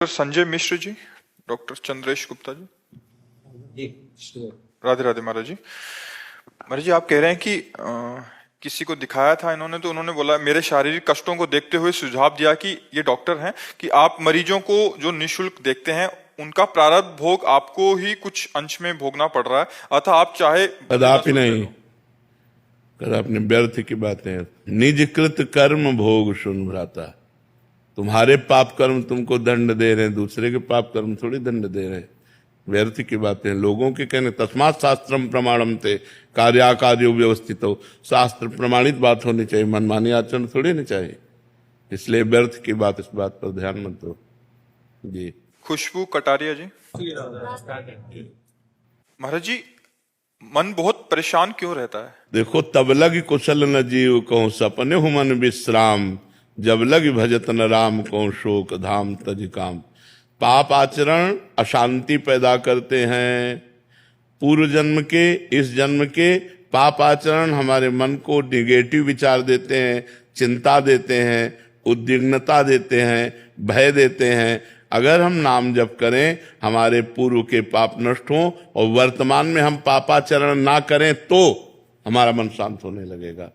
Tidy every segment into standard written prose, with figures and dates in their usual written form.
Sanjay Mishra ji, doctor Chandresh Gupta ji, Radhe Radhe महाराज जी। महाराज जी, आप कह रहे हैं कि किसी को दिखाया था इन्होंने, तो उन्होंने बोला, मेरे शारीरिक कष्टों को देखते हुए सुझाव दिया कि ये डॉक्टर हैं कि आप मरीजों को जो निःशुल्क देखते हैं उनका प्रारब्ध भोग आपको ही कुछ अंश में भोगना पड़ रहा है, अतः आप चाहे कदापि नहीं, कदापि व्यर्थ की बातें। निजकृत कर्म भोग सुन भ्राता। तुम्हारे पाप कर्म तुमको दंड दे रहे हैं, दूसरे के पाप कर्म थोड़ी दंड दे रहे हैं। व्यर्थ की बातें लोगों के कहने। तस्मात् शास्त्रम प्रमाणम थे कार्याकार्यो व्यवस्थित हो। शास्त्र प्रमाणित बात होनी चाहिए, मनमानी आचरण थोड़ी नहीं चाहिए। इसलिए व्यर्थ की बात, इस बात पर ध्यान मत दो जी। खुशबू कटारिया जी, महाराज जी, मन बहुत परेशान क्यों रहता है? देखो, तब लग कुशल न जीव कहूं सपने हूं मन विश्राम, जब लग भजत न राम कहूं शोक धाम तज काम। पाप आचरण अशांति पैदा करते हैं। पूर्व जन्म के, इस जन्म के पाप आचरण हमारे मन को निगेटिव विचार देते हैं, चिंता देते हैं, उद्विग्नता देते हैं, भय देते हैं। अगर हम नाम जप करें, हमारे पूर्व के पाप नष्ट हों और वर्तमान में हम पापाचरण ना करें तो हमारा मन शांत होने लगेगा।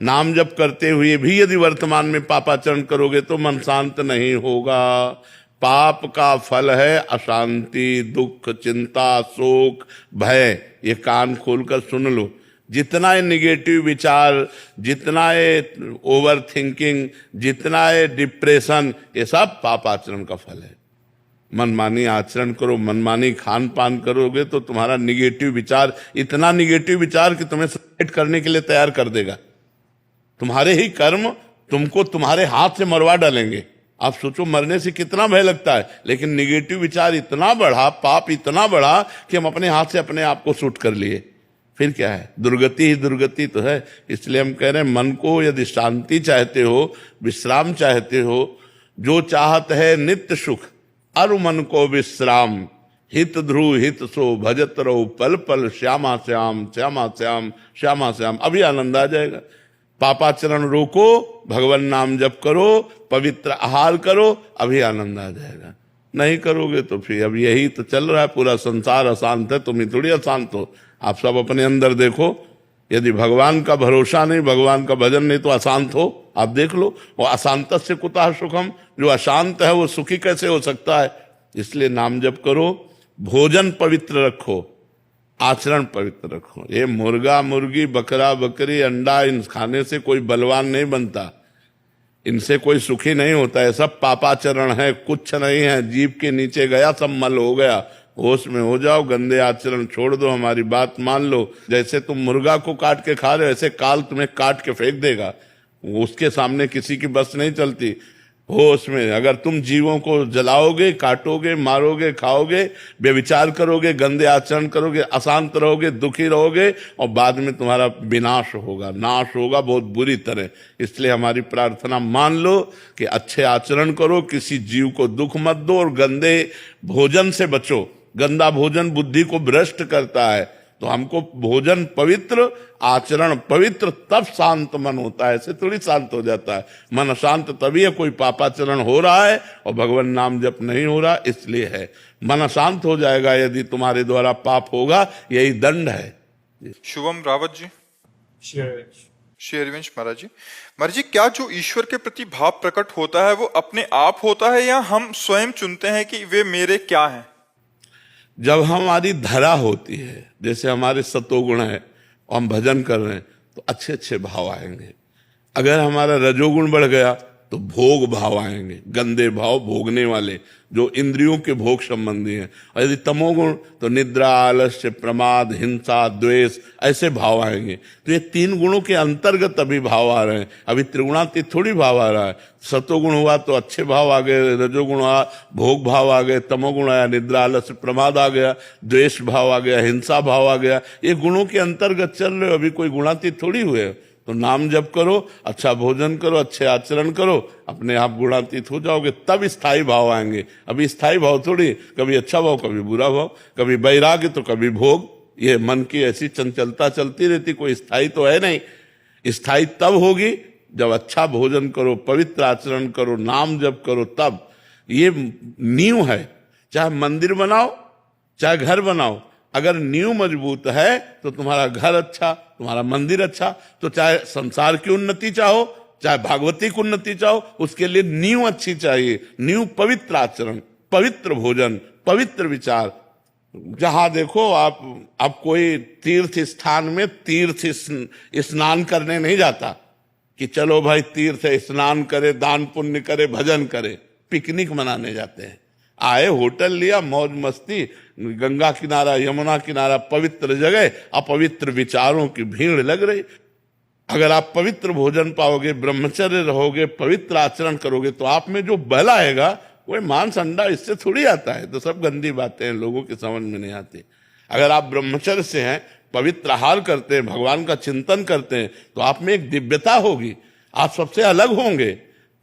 नाम जप करते हुए भी यदि वर्तमान में पापाचरण करोगे तो मन शांत नहीं होगा। पाप का फल है अशांति, दुख, चिंता, शोक, भय। ये कान खोलकर सुन लो। जितना है निगेटिव विचार, जितना है ओवर थिंकिंग, जितना है डिप्रेशन, ये सब पाप आचरण का फल है। मनमानी आचरण करो, मनमानी खान पान करोगे तो तुम्हारा निगेटिव विचार, इतना निगेटिव विचार कि तुम्हें सुसाइड करने के लिए तैयार कर देगा। तुम्हारे ही कर्म तुमको तुम्हारे हाथ से मरवा डालेंगे। आप सोचो, मरने से कितना भय लगता है, लेकिन निगेटिव विचार इतना बढ़ा, पाप इतना बढ़ा कि हम अपने हाथ से अपने आप को शूट कर लिए। फिर क्या है? दुर्गति ही दुर्गति तो है। इसलिए हम कह रहे हैं, मन को यदि शांति चाहते हो, विश्राम चाहते हो, जो चाहत है नित्य सुख, अरु मन को विश्राम, हित ध्रुव हित सो भजत रहो पल पल श्यामा श्याम, श्यामा श्याम, श्यामा श्याम। अभी आनंद आ जाएगा। पापाचरण रोको, भगवान नाम जप करो, पवित्र आहार करो, अभी आनंद आ जाएगा। नहीं करोगे तो फिर अब यही तो चल रहा है। पूरा संसार अशांत है, तुम ही थोड़ी अशांत हो। आप सब अपने अंदर देखो। यदि भगवान का भरोसा नहीं, भगवान का भजन नहीं, तो अशांत हो। आप देख लो। और अशांत से कुतः सुखम, जो अशांत है वो सुखी कैसे हो सकता है? इसलिए नाम जप करो, भोजन पवित्र रखो, आचरण पवित्र रखो। ये मुर्गा मुर्गी, बकरा बकरी, अंडा, इन खाने से कोई बलवान नहीं बनता, इनसे कोई सुखी नहीं होता है। सब पापाचरण है, कुछ नहीं है। जीभ के नीचे गया सब मल हो गया। होश में हो जाओ, गंदे आचरण छोड़ दो, हमारी बात मान लो। जैसे तुम मुर्गा को काट के खा रहे हो, ऐसे काल तुम्हें काट के फेंक देगा। उसके सामने किसी की बस नहीं चलती। होश में अगर तुम जीवों को जलाओगे, काटोगे, मारोगे, खाओगे, व्यभिचार करोगे, गंदे आचरण करोगे, अशांत रहोगे, दुखी रहोगे, और बाद में तुम्हारा विनाश होगा, नाश होगा बहुत बुरी तरह। इसलिए हमारी प्रार्थना मान लो कि अच्छे आचरण करो, किसी जीव को दुख मत दो, और गंदे भोजन से बचो। गंदा भोजन बुद्धि को भ्रष्ट करता है। तो हमको भोजन पवित्र, आचरण पवित्र, तब शांत मन होता है। ऐसे थोड़ी शांत हो जाता है। मन अशांत तभी है, कोई पापाचरण हो रहा है और भगवान नाम जप नहीं हो रहा, इसलिए है। मन अशांत हो जाएगा यदि तुम्हारे द्वारा पाप होगा, यही दंड है। शुभम रावत जी, शेरवंश महाराज जी। महाराज जी, क्या जो ईश्वर के प्रति भाव प्रकट होता है वो अपने आप होता है या हम स्वयं चुनते हैं कि वे मेरे क्या हैं? जब हमारी धरा होती है, जैसे हमारे सतोगुण है और हम भजन कर रहे हैं, तो अच्छे अच्छे भाव आएंगे। अगर हमारा रजोगुण बढ़ गया तो भोग भाव आएंगे, गंदे भाव, भोगने वाले, जो इंद्रियों के भोग संबंधी हैं। और यदि तमोगुण तो निद्रा, आलस्य, प्रमाद, हिंसा, द्वेष, ऐसे भाव आएंगे। तो ये तीन गुणों के अंतर्गत अभी भाव आ रहे हैं। अभी त्रिगुणातीत थोड़ी भाव आ रहा है। सतोगुण हुआ तो अच्छे भाव आ गए, रजोगुण हुआ भोग भाव आ गए, तमोगुण आया निद्रा, आलस्य, प्रमाद आ गया, द्वेष भाव आ गया, हिंसा भाव आ गया। ये गुणों के अंतर्गत चल रहे हो, अभी कोई गुणातीत थोड़ी हुए। तो नाम जप करो, अच्छा भोजन करो, अच्छे आचरण करो, अपने आप गुणातीत हो जाओगे, तब स्थायी भाव आएंगे। अभी स्थायी भाव थोड़ी, कभी अच्छा भाव, कभी बुरा भाव, कभी वैराग्य तो कभी भोग। ये मन की ऐसी चंचलता चलती रहती, कोई स्थायी तो है नहीं। स्थायी तब होगी जब अच्छा भोजन करो, पवित्र आचरण करो, नाम जप करो, तब। ये नींव है। चाहे मंदिर बनाओ चाहे घर बनाओ, अगर नींव मजबूत है तो तुम्हारा घर अच्छा, तुम्हारा मंदिर अच्छा। तो चाहे संसार की उन्नति चाहो चाहे भागवती की उन्नति चाहो, उसके लिए नींव अच्छी चाहिए। नींव पवित्र आचरण, पवित्र भोजन, पवित्र विचार। जहां देखो आप कोई तीर्थ स्थान में तीर्थ स्नान करने नहीं जाता कि चलो भाई तीर्थ स्नान करे, दान पुण्य करे, भजन करे। पिकनिक मनाने जाते हैं। आए, होटल लिया, मौज मस्ती, गंगा किनारा, यमुना किनारा, पवित्र जगह, अपवित्र विचारों की भीड़ लग रही। अगर आप पवित्र भोजन पाओगे, ब्रह्मचर्य रहोगे, पवित्र आचरण करोगे, तो आप में जो बल आएगा वो मांस अंडा इससे थोड़ी आता है। तो सब गंदी बातें हैं, लोगों की समझ में नहीं आती। अगर आप ब्रह्मचर्य से हैं, पवित्र आहार करते हैं, भगवान का चिंतन करते हैं, तो आप में एक दिव्यता होगी, आप सबसे अलग होंगे।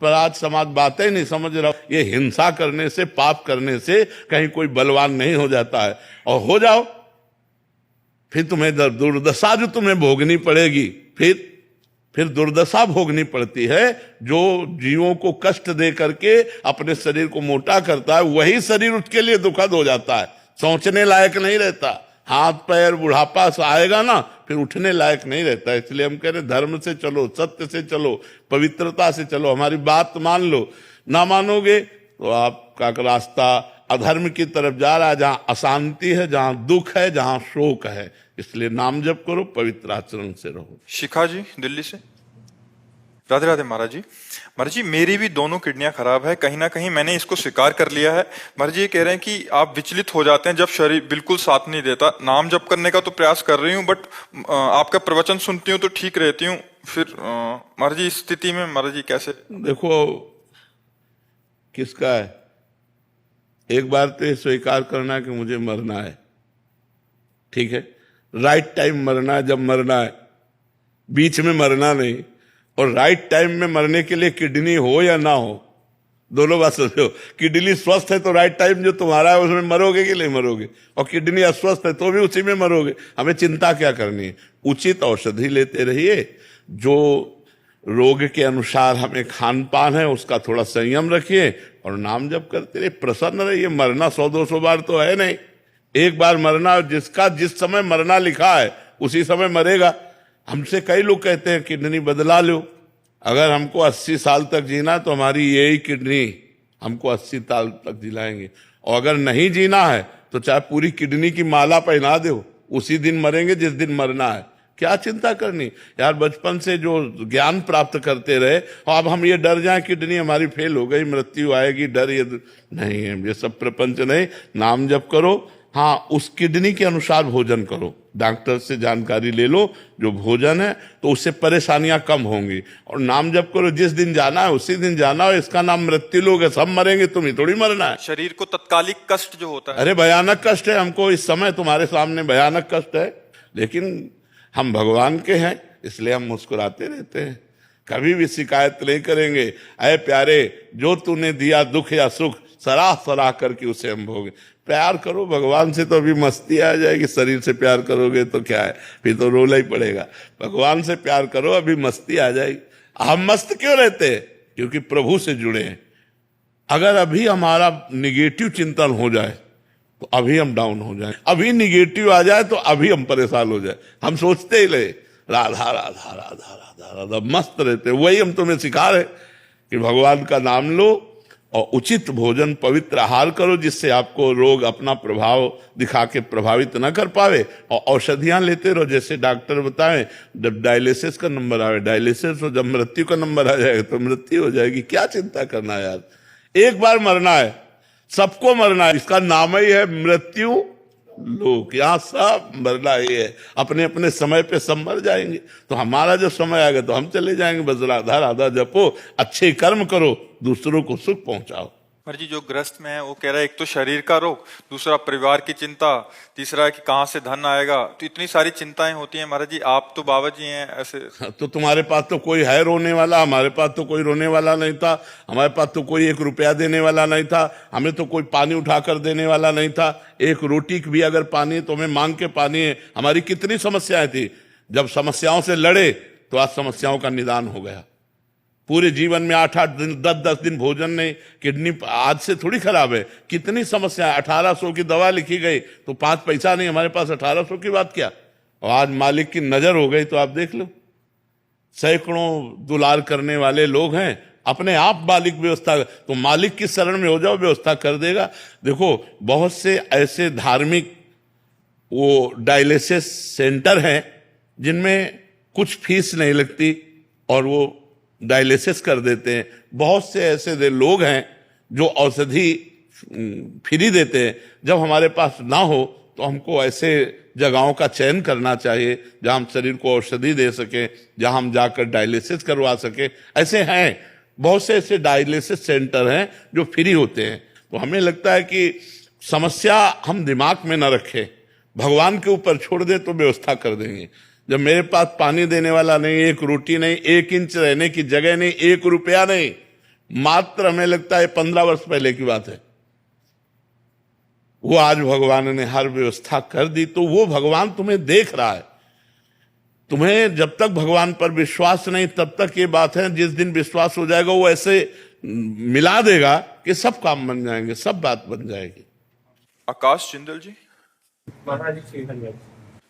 पर आज समाज बातें नहीं समझ रहा। ये हिंसा करने से, पाप करने से कहीं कोई बलवान नहीं हो जाता है। और हो जाओ फिर तुम्हें दुर्दशा जो तुम्हें भोगनी पड़ेगी। फिर दुर्दशा भोगनी पड़ती है। जो जीवों को कष्ट दे करके अपने शरीर को मोटा करता है, वही शरीर उसके लिए दुखद हो जाता है, सोचने लायक नहीं रहता। हाथ पैर बुढ़ापा से आएगा ना, फिर उठने लायक नहीं रहता। इसलिए हम कह रहे धर्म से चलो, सत्य से चलो, पवित्रता से चलो, हमारी बात मान लो। ना मानोगे तो आपका रास्ता अधर्म की तरफ जा रहा है, जहां अशांति है, जहां दुख है, जहां शोक है। इसलिए नाम जप करो, पवित्र आचरण से रहो। शिखा जी दिल्ली से। राधे राधे महाराज जी। महाराज जी, मेरी भी दोनों किडनियां खराब है, कहीं ना कहीं मैंने इसको स्वीकार कर लिया है। महाराज जी ये कह रहे हैं कि आप विचलित हो जाते हैं जब शरीर बिल्कुल साथ नहीं देता। नाम जप करने का तो प्रयास कर रही हूँ, बट आपका प्रवचन सुनती हूँ तो ठीक रहती हूँ। फिर महाराज जी इस स्थिति में महाराज जी कैसे? देखो किसका है, एक बार तो ये स्वीकार करना कि मुझे मरना है, ठीक है, राइट टाइम मरना है, जब मरना है, बीच में मरना नहीं। और राइट टाइम में मरने के लिए किडनी हो या ना हो, दोनों बात सोचो। किडनी स्वस्थ है तो राइट टाइम जो तुम्हारा है उसमें मरोगे कि नहीं मरोगे, और किडनी अस्वस्थ है तो भी उसी में मरोगे। हमें चिंता क्या करनी है, उचित औषधि लेते रहिए। जो रोग के अनुसार हमें खान पान है उसका थोड़ा संयम रखिए, और नाम जप करते रहिए, प्रसन्न रहिए। मरना 100-200 बार तो है नहीं, एक बार मरना। जिसका जिस समय मरना लिखा है उसी समय मरेगा। हमसे कई लोग कहते हैं किडनी बदला लो। अगर हमको 80 साल तक जीना तो हमारी यही किडनी हमको 80 साल तक जिलाएंगे। और अगर नहीं जीना है तो चाहे पूरी किडनी की माला पहना दो, उसी दिन मरेंगे जिस दिन मरना है। क्या चिंता करनी यार। बचपन से जो ज्ञान प्राप्त करते रहे, और अब हम ये डर जाए किडनी हमारी फेल हो गई, मृत्यु आएगी, डर ये नहीं है। ये सब प्रपंच नहीं। नाम जप करो, हाँ उस किडनी के अनुसार भोजन करो, डॉक्टर से जानकारी ले लो जो भोजन है, तो उससे परेशानियां कम होंगी। और नाम जप करो, जिस दिन जाना है उसी दिन जाना है। इसका नाम मृत्यु लोग है, सब मरेंगे, तुम ही थोड़ी मरना है। शरीर को तत्कालिक कष्ट जो होता है, अरे भयानक कष्ट है हमको इस समय, तुम्हारे सामने भयानक कष्ट है, लेकिन हम भगवान के हैं इसलिए हम मुस्कुराते रहते हैं, कभी भी शिकायत नहीं करेंगे। अरे प्यारे, जो तूने दिया दुख या सुख सराह सराह करके उसे हम भोगे। प्यार करो भगवान से तो अभी मस्ती आ जाएगी, शरीर से प्यार करोगे तो क्या है, फिर तो रोना ही पड़ेगा। भगवान से प्यार करो, अभी मस्ती आ जाएगी। हम मस्त क्यों रहते हैं? क्योंकि प्रभु से जुड़े हैं। अगर अभी हमारा निगेटिव चिंतन हो जाए तो अभी हम डाउन हो जाए, अभी निगेटिव आ जाए तो अभी हम परेशान हो जाए। हम सोचते ही रहे राधा राधा राधा राधा राधा, मस्त रहते। वही हम तुम्हें सिखा रहे कि भगवान का नाम लो और उचित भोजन, पवित्र आहार करो, जिससे आपको रोग अपना प्रभाव दिखा के प्रभावित न कर पावे। और औषधियां लेते रहो, जैसे डॉक्टर बताएं। जब डायलिसिस का नंबर आवे डायलिसिस हो, जब मृत्यु का नंबर आ जाएगा तो मृत्यु हो जाएगी। क्या चिंता करना यार, एक बार मरना है, सबको मरना है। इसका नाम ही है मृत्यु लोक। यहाँ सब मरना ही है, अपने अपने समय पे सब मर जाएंगे। तो हमारा जब समय आएगा तो हम चले जाएंगे। बस राधा राधा जपो, अच्छे कर्म करो, दूसरों को सुख पहुंचाओ। महाराज जी जो ग्रस्त में है वो कह रहा है एक तो शरीर का रोग, दूसरा परिवार की चिंता, तीसरा है कि कहाँ से धन आएगा। तो इतनी सारी चिंताएं होती हैं महाराज जी। आप तो बाबा जी हैं ऐसे। तो तुम्हारे पास तो कोई है रोने वाला, हमारे पास तो कोई रोने वाला नहीं था। हमारे पास तो कोई 1 रुपया देने वाला नहीं था, हमें तो कोई पानी उठाकर देने वाला नहीं था। एक रोटी भी अगर पानी है तो हमें मांग के पानी है। हमारी कितनी समस्याएं थी, जब समस्याओं से लड़े तो आज समस्याओं का निदान हो गया। पूरे जीवन में 8-8 दिन 10-10 दिन भोजन नहीं, किडनी आज से थोड़ी खराब है, कितनी समस्या है। 1800 की दवा लिखी गई तो 5 पैसा नहीं, हमारे पास 1800 की बात क्या। और आज मालिक की नजर हो गई तो आप देख लो, सैकड़ों दुलार करने वाले लोग हैं, अपने आप मालिक व्यवस्था, तो मालिक की शरण में हो जाओ, व्यवस्था कर देगा। देखो बहुत से ऐसे धार्मिक वो डायलिसिस सेंटर हैं जिनमें कुछ फीस नहीं लगती और वो डायलिसिस कर देते हैं। बहुत से ऐसे लोग हैं जो औषधि फ्री देते हैं। जब हमारे पास ना हो तो हमको ऐसे जगहों का चयन करना चाहिए जहां हम शरीर को औषधि दे सके, जहां हम जाकर डायलिसिस करवा सके। ऐसे हैं बहुत से ऐसे डायलिसिस सेंटर हैं जो फ्री होते हैं। तो हमें लगता है कि समस्या हम दिमाग में न रखें, भगवान के ऊपर छोड़ दे तो व्यवस्था कर देंगे। जब मेरे पास पानी देने वाला नहीं, एक रोटी नहीं, 1 इंच रहने की जगह नहीं, 1 रुपया नहीं, मात्र हमें लगता है 15 वर्ष पहले की बात है, वो आज भगवान ने हर व्यवस्था कर दी। तो वो भगवान तुम्हें देख रहा है। तुम्हें जब तक भगवान पर विश्वास नहीं तब तक ये बात है, जिस दिन विश्वास हो जाएगा वो ऐसे मिला देगा कि सब काम बन जाएंगे, सब बात बन जाएगी। आकाश जिंदल जी। महाराज जी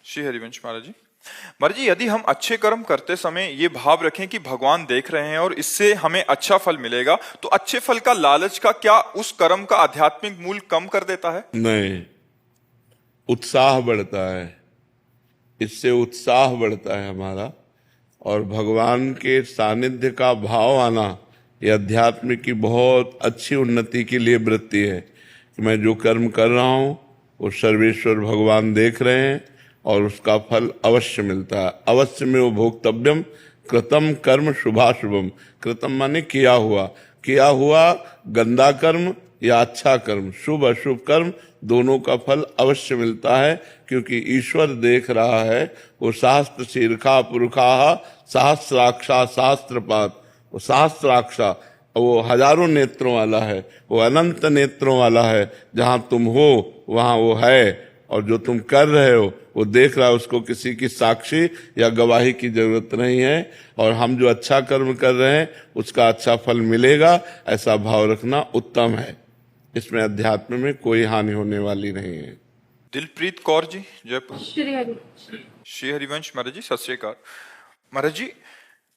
श्री हरिवंश महाराज जी। महाराज जी, यदि हम अच्छे कर्म करते समय ये भाव रखें कि भगवान देख रहे हैं और इससे हमें अच्छा फल मिलेगा, तो अच्छे फल का लालच का क्या उस कर्म का आध्यात्मिक मूल्य कम कर देता है? नहीं, उत्साह बढ़ता है, इससे उत्साह बढ़ता है हमारा, और भगवान के सानिध्य का भाव आना ये अध्यात्म की बहुत अच्छी उन्नति के लिए वृत्ति है कि मैं जो कर्म कर रहा हूं वो सर्वेश्वर भगवान देख रहे हैं और उसका फल अवश्य मिलता है। अवश्य में वो भोक्तव्यम कृतम कर्म शुभाशुभम। कृतम माने किया हुआ गंदा कर्म या अच्छा कर्म, शुभ अशुभ कर्म, दोनों का फल अवश्य मिलता है, क्योंकि ईश्वर देख रहा है। वो शास्त्र शीर्षा पुरुषा सहस्राक्षा शास्त्रपात, वो सहस्राक्षा वो हजारों नेत्रों वाला है, वो अनंत नेत्रों वाला है। जहां तुम हो वहां वो है, और जो तुम कर रहे हो वो देख रहा है। उसको किसी की साक्षी या गवाही की जरूरत नहीं है, और हम जो अच्छा कर्म कर रहे हैं उसका अच्छा फल मिलेगा, ऐसा भाव रखना उत्तम है। इसमें अध्यात्म में कोई हानि होने वाली नहीं है। दिलप्रीत कौर जी, जयपुर। श्री हरिवंश महाराज जी, सत श्री अकाल। महाराज जी,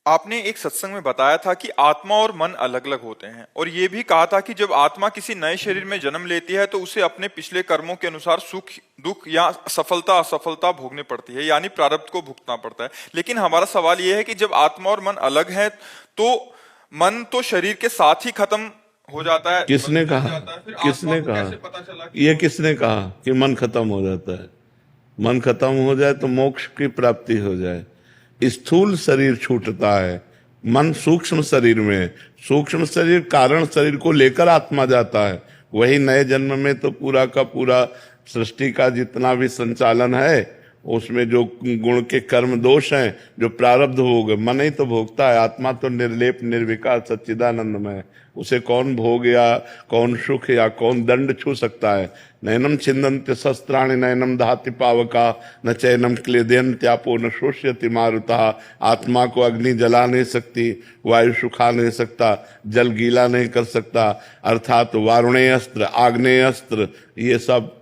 आपने एक सत्संग में बताया था कि आत्मा और मन अलग अलग होते हैं, और ये भी कहा था कि जब आत्मा किसी नए शरीर में जन्म लेती है तो उसे अपने पिछले कर्मों के अनुसार सुख दुख या सफलता असफलता भोगनी पड़ती है, यानी प्रारब्ध को भुगतना पड़ता है। लेकिन हमारा सवाल यह है कि जब आत्मा और मन अलग है तो मन तो शरीर के साथ ही खत्म हो जाता है। किसने कहा? किसने कहा? ये किसने कहा कि मन खत्म हो जाता है? मन खत्म हो जाए तो मोक्ष की प्राप्ति हो जाए। स्थूल शरीर छूटता है, मन सूक्ष्म शरीर में, सूक्ष्म शरीर कारण शरीर को लेकर आत्मा जाता है। वही नए जन्म में तो पूरा का पूरा सृष्टि का जितना भी संचालन है उसमें जो गुण के कर्म दोष हैं, जो प्रारब्ध भोग, मन ही तो भोगता है। आत्मा तो निर्लेप निर्विकार सच्चिदानंदमय, उसे कौन भोग या कौन सुख या कौन दंड छू सकता है। नैनम छिन्दन्ति शस्त्राणि नैनम दहाति पावका न चैनम क्लेदयन्त्यापो न शोष्यति मारुतः। आत्मा को अग्नि जला नहीं सकती, वायु सुखा नहीं सकता, जल गीला नहीं कर सकता, अर्थात वारुणेय अस्त्र आग्नेय अस्त्र ये सब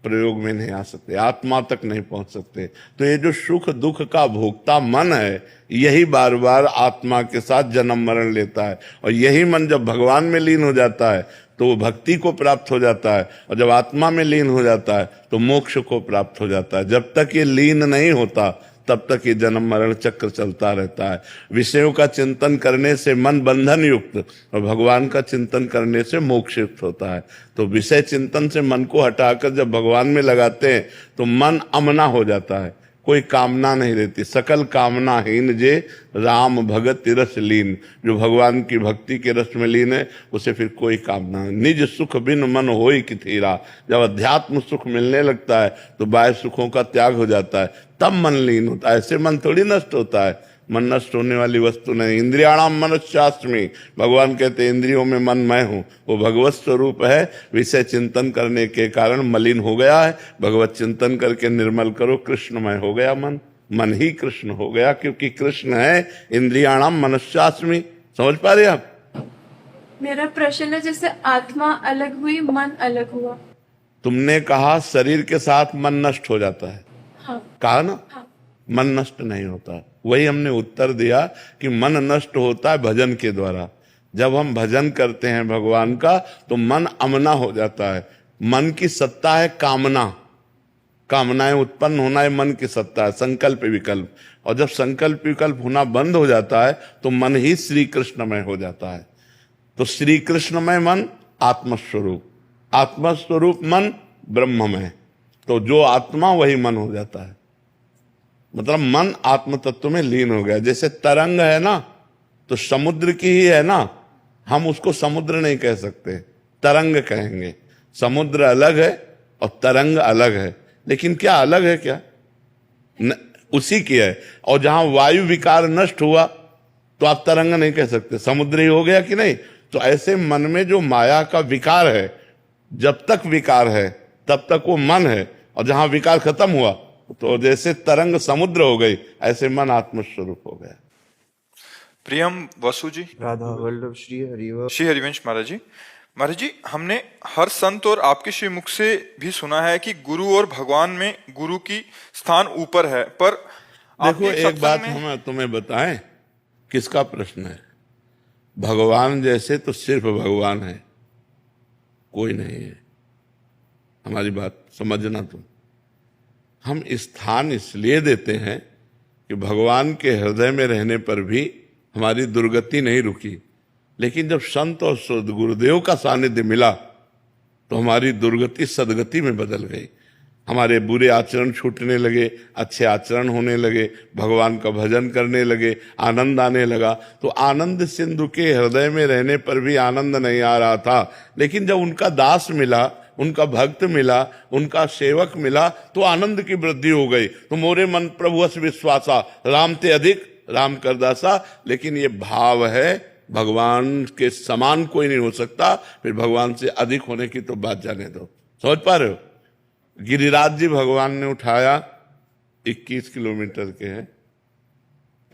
प्रयोग में नहीं आ सकते, आत्मा तक नहीं पहुंच सकते। तो ये जो सुख दुख का भोक्ता मन है, यही बार बार आत्मा के साथ जन्म मरण लेता है, और यही मन जब भगवान में लीन हो जाता है तो वो भक्ति को प्राप्त हो जाता है, और जब आत्मा में लीन हो जाता है तो मोक्ष को प्राप्त हो जाता है। जब तक ये लीन नहीं होता तब तक ये जन्म मरण चक्र चलता रहता है। विषयों का चिंतन करने से मन बंधन युक्त, और भगवान का चिंतन करने से मोक्ष युक्त होता है। तो विषय चिंतन से मन को हटाकर जब भगवान में लगाते हैं तो मन अमना हो जाता है, कोई कामना नहीं रहती। सकल कामनाहीन जे राम भगत रस लीन, जो भगवान की भक्ति के रस में लीन है उसे फिर कोई कामना नहीं। निज सुख बिन मन होई किथीरा, जब अध्यात्म सुख मिलने लगता है तो बाह्य सुखों का त्याग हो जाता है, तब मन लीन होता है। ऐसे मन थोड़ी नष्ट होता है, मन नष्ट होने वाली वस्तु नहीं। इंद्रियाणाम मनश्चास्मि, भगवान कहते हैं इंद्रियों में मन मैं हूँ, वो भगवत स्वरूप है। विषय चिंतन करने के कारण मलिन हो गया है, भगवत चिंतन करके निर्मल करो, कृष्णमय हो गया मन, मन ही कृष्ण हो गया, क्योंकि कृष्ण है इंद्रियाणाम मनश्चास्मि, समझ पा रहे हैं आप? मेरा प्रश्न है, जैसे आत्मा अलग हुई, मन अलग हुआ। तुमने कहा शरीर के साथ मन नष्ट हो जाता है, हाँ कहा ना? हाँ। मन नष्ट नहीं होता। वही हमने उत्तर दिया कि मन नष्ट होता है भजन के द्वारा। जब हम भजन करते हैं भगवान का तो मन अमना हो जाता है। मन की सत्ता है कामना, कामनाएं उत्पन्न होना है मन की सत्ता है, संकल्प विकल्प। और जब संकल्प विकल्प होना बंद हो जाता है तो मन ही श्री कृष्णमय हो जाता है। तो श्री कृष्णमय मन आत्मस्वरूप, आत्मस्वरूप मन ब्रह्ममय। तो जो आत्मा वही मन हो जाता है, मतलब मन आत्म तत्व में लीन हो गया। जैसे तरंग है ना, तो समुद्र की ही है ना, हम उसको समुद्र नहीं कह सकते, तरंग कहेंगे। समुद्र अलग है और तरंग अलग है, लेकिन क्या अलग है क्या? उसी की है। और जहां वायु विकार नष्ट हुआ तो आप तरंग नहीं कह सकते, समुद्र ही हो गया कि नहीं? तो ऐसे मन में जो माया का विकार है, जब तक विकार है तब तक वो मन है, और जहां विकार खत्म हुआ तो जैसे तरंग समुद्र हो गई, ऐसे मन आत्मस्वरूप हो गया। प्रियम वसु जी। राधा वल्लभ श्री हरिव। श्री हरिवंश महाराज जी। महाराज जी, हमने हर संत और आपके श्री मुख से भी सुना है कि गुरु और भगवान में गुरु की स्थान ऊपर है, पर देखो एक बात हम तुम्हें बताएं, किसका प्रश्न है? भगवान जैसे तो सिर्फ भगवान है, कोई नहीं है। हमारी बात समझना तुम। हम स्थान इसलिए देते हैं कि भगवान के हृदय में रहने पर भी हमारी दुर्गति नहीं रुकी, लेकिन जब संत और गुरुदेव का सानिध्य मिला तो हमारी दुर्गति सदगति में बदल गई। हमारे बुरे आचरण छूटने लगे, अच्छे आचरण होने लगे, भगवान का भजन करने लगे, आनंद आने लगा। तो आनंद सिंधु के हृदय में रहने पर भी आनंद नहीं आ रहा था, लेकिन जब उनका दास मिला, उनका भक्त मिला, उनका सेवक मिला, तो आनंद की वृद्धि हो गई। तो मोरे मन प्रभु अस विश्वासा, राम ते अधिक राम कर दासा। लेकिन ये भाव है, भगवान के समान कोई नहीं हो सकता, फिर भगवान से अधिक होने की तो बात जाने दो। समझ पा रहे हो? गिरिराज जी भगवान ने उठाया, 21 किलोमीटर के हैं।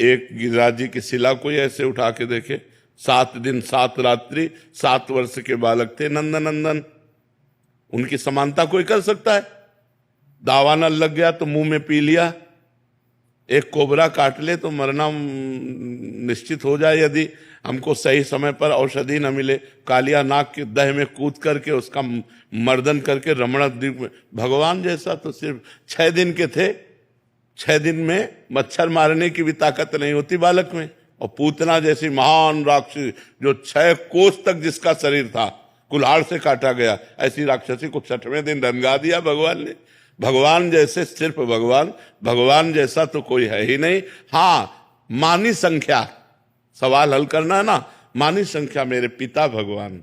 एक गिरिराज जी की शिला कोई ऐसे उठा के देखे, 7 दिन 7 रात्रि, 7 वर्ष के बालक थे नंदन। उनकी समानता कोई कर सकता है? दावानल लग गया तो मुंह में पी लिया, एक कोबरा काट ले तो मरना निश्चित हो जाए यदि हमको सही समय पर औषधि न मिले। कालिया नाग के दह में कूद करके उसका मर्दन करके रमण द्वीप में। भगवान जैसा तो सिर्फ 6 दिन के थे, 6 दिन में मच्छर मारने की भी ताकत नहीं होती बालक में। और पूतना जैसी महान राक्षसी जो 6 कोस तक जिसका शरीर था, कुल्हाड़ से काटा गया, ऐसी राक्षसी को 6वें दिन रंगा दिया भगवान ने। भगवान जैसे सिर्फ भगवान, भगवान जैसा तो कोई है ही नहीं। हाँ, मानी संख्या, सवाल हल करना है ना, मानी संख्या मेरे पिता भगवान,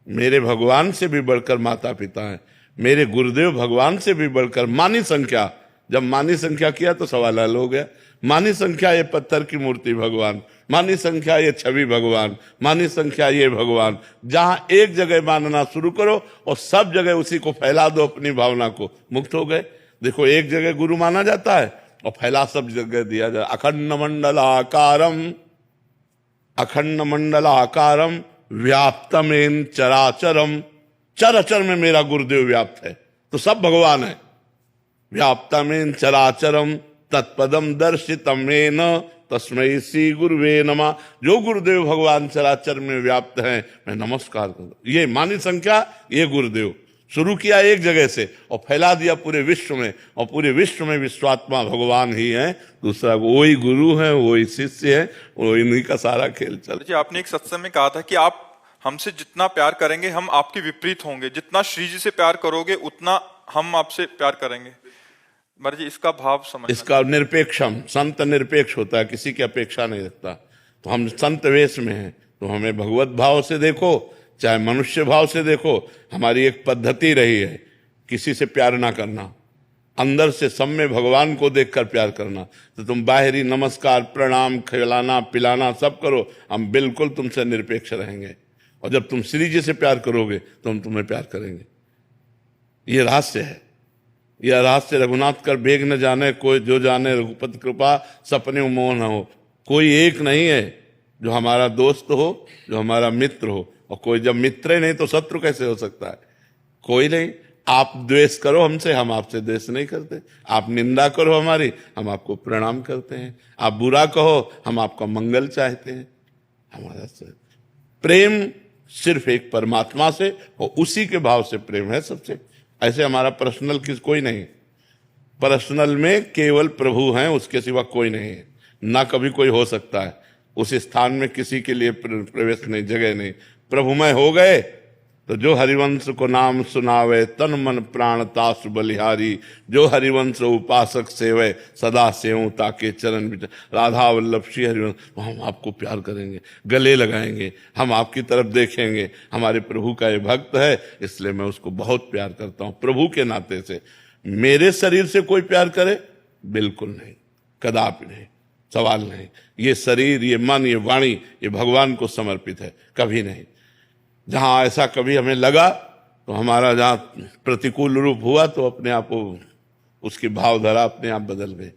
मेरे भगवान से भी बढ़कर माता पिता है, मेरे गुरुदेव भगवान से भी बढ़कर मानी संख्या। जब मानी संख्या किया तो सवाल हल हो गया। मानी संख्या ये पत्थर की मूर्ति भगवान, मानी संख्या ये छवि भगवान, मानी संख्या ये भगवान। जहां एक जगह मानना शुरू करो और सब जगह उसी को फैला दो, अपनी भावना को, मुक्त हो गए। देखो एक जगह गुरु माना जाता है और फैला सब जगह दिया जाए। अखंड मंडलाकारम, अखंड मंडलाकारम व्याप्तमेन चराचरम, चराचर में मेरा गुरुदेव व्याप्त है, तो सब भगवान है। व्याप्तमेन चराचरम तत्पदम दर्शितमेन तस्मै श्री गुरुवे नमः। जो गुरुदेव भगवान चराचर में व्याप्त हैं, मैं नमस्कार करता। ये मानी संख्या, ये गुरुदेव शुरू किया एक जगह से और फैला दिया पूरे विश्व में, और पूरे विश्व में विश्वात्मा भगवान ही है, दूसरा वही गुरु है, वही शिष्य है, वही इन्हीं का सारा खेल चल। जी, आपने एक सत्संग में कहा था कि आप हमसे जितना प्यार करेंगे हम आपके विपरीत होंगे, जितना श्री जी से प्यार करोगे उतना हम आपसे प्यार करेंगे। महाराज जी, इसका भाव समझ। इसका निरपेक्षम, संत निरपेक्ष होता है, किसी की अपेक्षा नहीं रखता। तो हम संत वेश में हैं तो हमें भगवत भाव से देखो, चाहे मनुष्य भाव से देखो। हमारी एक पद्धति रही है किसी से प्यार ना करना, अंदर से सब में भगवान को देखकर प्यार करना। तो तुम बाहरी नमस्कार प्रणाम खिलाना पिलाना सब करो, हम बिल्कुल तुमसे निरपेक्ष रहेंगे। और जब तुम श्री जी से प्यार करोगे तो हम तुम्हें प्यार करेंगे। ये रहस्य है, यह रहस्य रघुनाथ कर बेग न जाने, कोई जो जाने रघुपति कृपा, सपने मोह न हो। कोई एक नहीं है, जो हमारा दोस्त हो, जो हमारा मित्र हो। और कोई जब मित्र ही नहीं तो शत्रु कैसे हो सकता है? कोई नहीं। आप द्वेष करो हमसे, हम आपसे द्वेष नहीं करते। आप निंदा करो हमारी, हम आपको प्रणाम करते हैं। आप बुरा कहो, हम आपका मंगल चाहते हैं। हमारा प्रेम सिर्फ एक परमात्मा से और उसी के भाव से प्रेम है सबसे। ऐसे हमारा पर्सनल कोई नहीं। पर्सनल में केवल प्रभु हैं, उसके सिवा कोई नहीं है, ना कभी कोई हो सकता है। उस स्थान में किसी के लिए प्रवेश नहीं, जगह नहीं। प्रभुमय हो गए तो जो हरिवंश को नाम सुनावे, तन मन प्राण तास बलिहारी। जो हरिवंश उपासक सेवे, सदा सेवं ताके चरण बिच। राधा वल्लभ श्री हरिवंश, तो हम आपको प्यार करेंगे, गले लगाएंगे, हम आपकी तरफ देखेंगे। हमारे प्रभु का ये भक्त है, इसलिए मैं उसको बहुत प्यार करता हूं प्रभु के नाते से। मेरे शरीर से कोई प्यार करे? बिल्कुल नहीं, कदापि नहीं, सवाल नहीं। ये शरीर, ये मन, ये वाणी, ये भगवान को समर्पित है, कभी नहीं। जहां ऐसा कभी हमें लगा तो हमारा जहां प्रतिकूल रूप हुआ तो अपने आप उसकी भावधारा अपने आप बदल गई।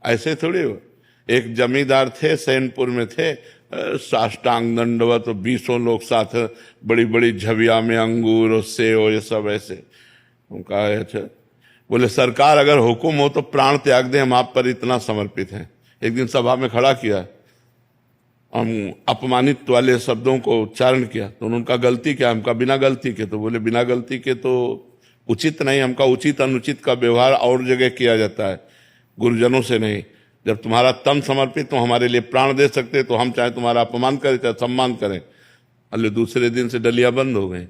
ऐसे थोड़ी हो। एक जमींदार थे, सैनपुर में थे, साष्टांग दंडवत, 20 लोग साथ, बड़ी बड़ी झबिया में अंगूर और सेव, ये सब ऐसे। उनका अच्छा, बोले सरकार अगर हुक्म हो तो प्राण त्याग दें, हम आप पर इतना समर्पित हैं। एक दिन सभा में खड़ा किया, हम अपमानित वाले शब्दों को उच्चारण किया तो उनका गलती क्या? हमका बिना गलती के। तो बोले बिना गलती के तो उचित नहीं, हमका उचित अनुचित का व्यवहार और जगह किया जाता है, गुरुजनों से नहीं। जब तुम्हारा तन समर्पित तो हमारे लिए प्राण दे सकते, तो हम चाहे तुम्हारा अपमान करें चाहे सम्मान करें। अल्ले दूसरे दिन से डलिया बंद हो गई।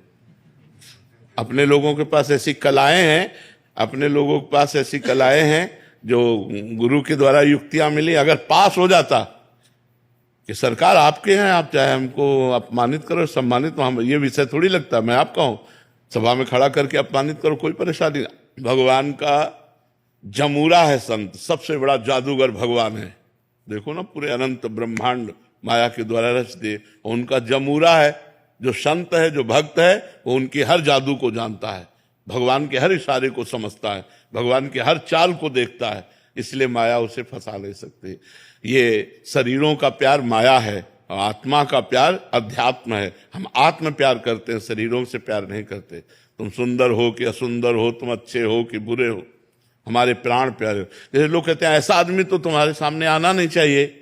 अपने लोगों के पास ऐसी कलाएं हैं, अपने लोगों के पास ऐसी कलाएं हैं जो गुरु के द्वारा युक्तियां मिली। अगर पास हो जाता कि सरकार आपके हैं, आप चाहे हमको अपमानित करो सम्मानित, तो हम ये विषय थोड़ी लगता मैं आपका हूं, सभा में खड़ा करके अपमानित करो, कोई परेशानी नहीं। भगवान का जमूरा है संत, सबसे बड़ा जादूगर भगवान है। देखो ना, पूरे अनंत ब्रह्मांड माया के द्वारा रच दिए, उनका जमूरा है। जो संत है, जो भक्त है, वो उनकी हर जादू को जानता है, भगवान के हर इशारे को समझता है, भगवान के हर चाल को देखता है, इसलिए माया उसे फंसा नहीं सकती। ये शरीरों का प्यार माया है, आत्मा का प्यार अध्यात्म है। हम आत्म प्यार करते हैं, शरीरों से प्यार नहीं करते। तुम सुंदर हो कि असुंदर हो, तुम अच्छे हो कि बुरे हो, हमारे प्राण प्यारे। जैसे लोग कहते हैं ऐसा आदमी तो तुम्हारे सामने आना नहीं चाहिए,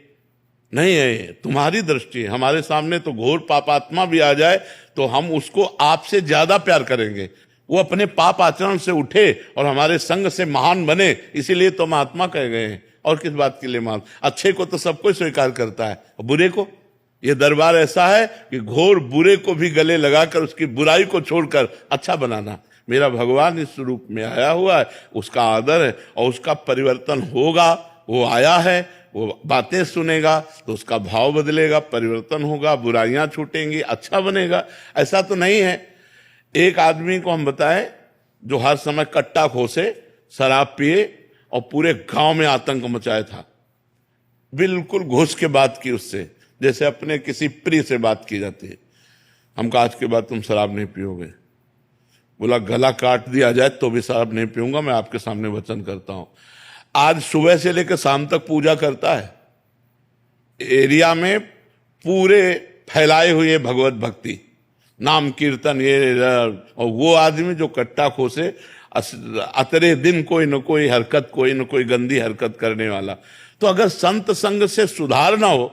नहीं है, तुम्हारी दृष्टि। हमारे सामने तो घोर पापात्मा भी आ जाए तो हम उसको आपसे ज्यादा प्यार करेंगे। वो अपने पाप आचरण से उठे और हमारे संग से महान बने, इसीलिए तो महात्मा कहे गए हैं। और किस बात के लिए महान? अच्छे को तो सब कोई स्वीकार करता है, और बुरे को? ये दरबार ऐसा है कि घोर बुरे को भी गले लगाकर उसकी बुराई को छोड़कर अच्छा बनाना। मेरा भगवान इस रूप में आया हुआ है, उसका आदर है और उसका परिवर्तन होगा। वो आया है, वो बातें सुनेगा तो उसका भाव बदलेगा, परिवर्तन होगा, बुराइयां छूटेंगी, अच्छा बनेगा। ऐसा तो नहीं है एक आदमी को हम बताएं जो हर समय कट्टा खोसे, शराब पिए और पूरे गांव में आतंक मचाया था। बिल्कुल घुस के बात की उससे, जैसे अपने किसी प्रिय से बात की जाती है। हम कहा आज के बाद तुम शराब नहीं पियोगे। बोला गला काट दिया जाए तो भी शराब नहीं पीऊंगा, मैं आपके सामने वचन करता हूं। आज सुबह से लेकर शाम तक पूजा करता है, एरिया में पूरे फैलाए हुए भगवत भक्ति, नाम कीर्तन, ये। और वो आदमी जो कट्टा खोसे, अतरे दिन कोई न कोई हरकत, कोई न कोई गंदी हरकत करने वाला। तो अगर संत संग से सुधार ना हो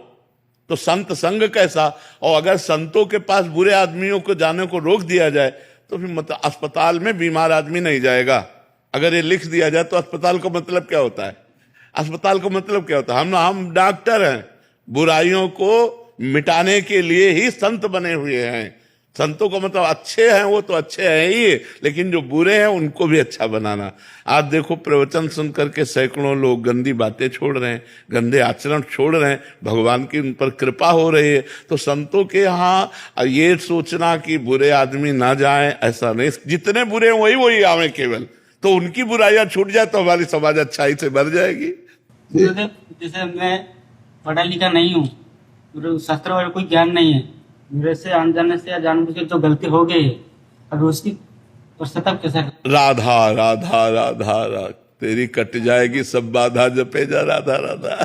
तो संत संग कैसा? और अगर संतों के पास बुरे आदमियों को जाने को रोक दिया जाए तो फिर मतलब अस्पताल में बीमार आदमी नहीं जाएगा। अगर ये लिख दिया जाए तो अस्पताल का मतलब क्या होता है? अस्पताल का मतलब क्या होता है? हम डॉक्टर हैं, बुराइयों को मिटाने के लिए ही संत बने हुए हैं। संतों का मतलब अच्छे हैं, वो तो अच्छे हैं ही, लेकिन जो बुरे हैं उनको भी अच्छा बनाना। आज देखो प्रवचन सुन करके सैकड़ों लोग गंदी बातें छोड़ रहे हैं, गंदे आचरण छोड़ रहे हैं, भगवान की उन पर कृपा हो रही है। तो संतों के यहाँ ये सोचना कि बुरे आदमी ना जाएं, ऐसा नहीं। जितने बुरे हैं वही आवे केवल, तो उनकी बुराइयां छूट जाए तो हमारी समाज अच्छाई से भर जाएगी। जैसे मैं पढ़ा लिखा नहीं हूँ, शास्त्र वाला कोई ज्ञान नहीं है, मेरे से अनजाने से या जानबूझ के जो गलती हो गई है, अब उसकी पश्चाताप कैसा? राधा राधा राधा राधा, तेरी कट जाएगी सब बाधा, जपे जा राधा राधा।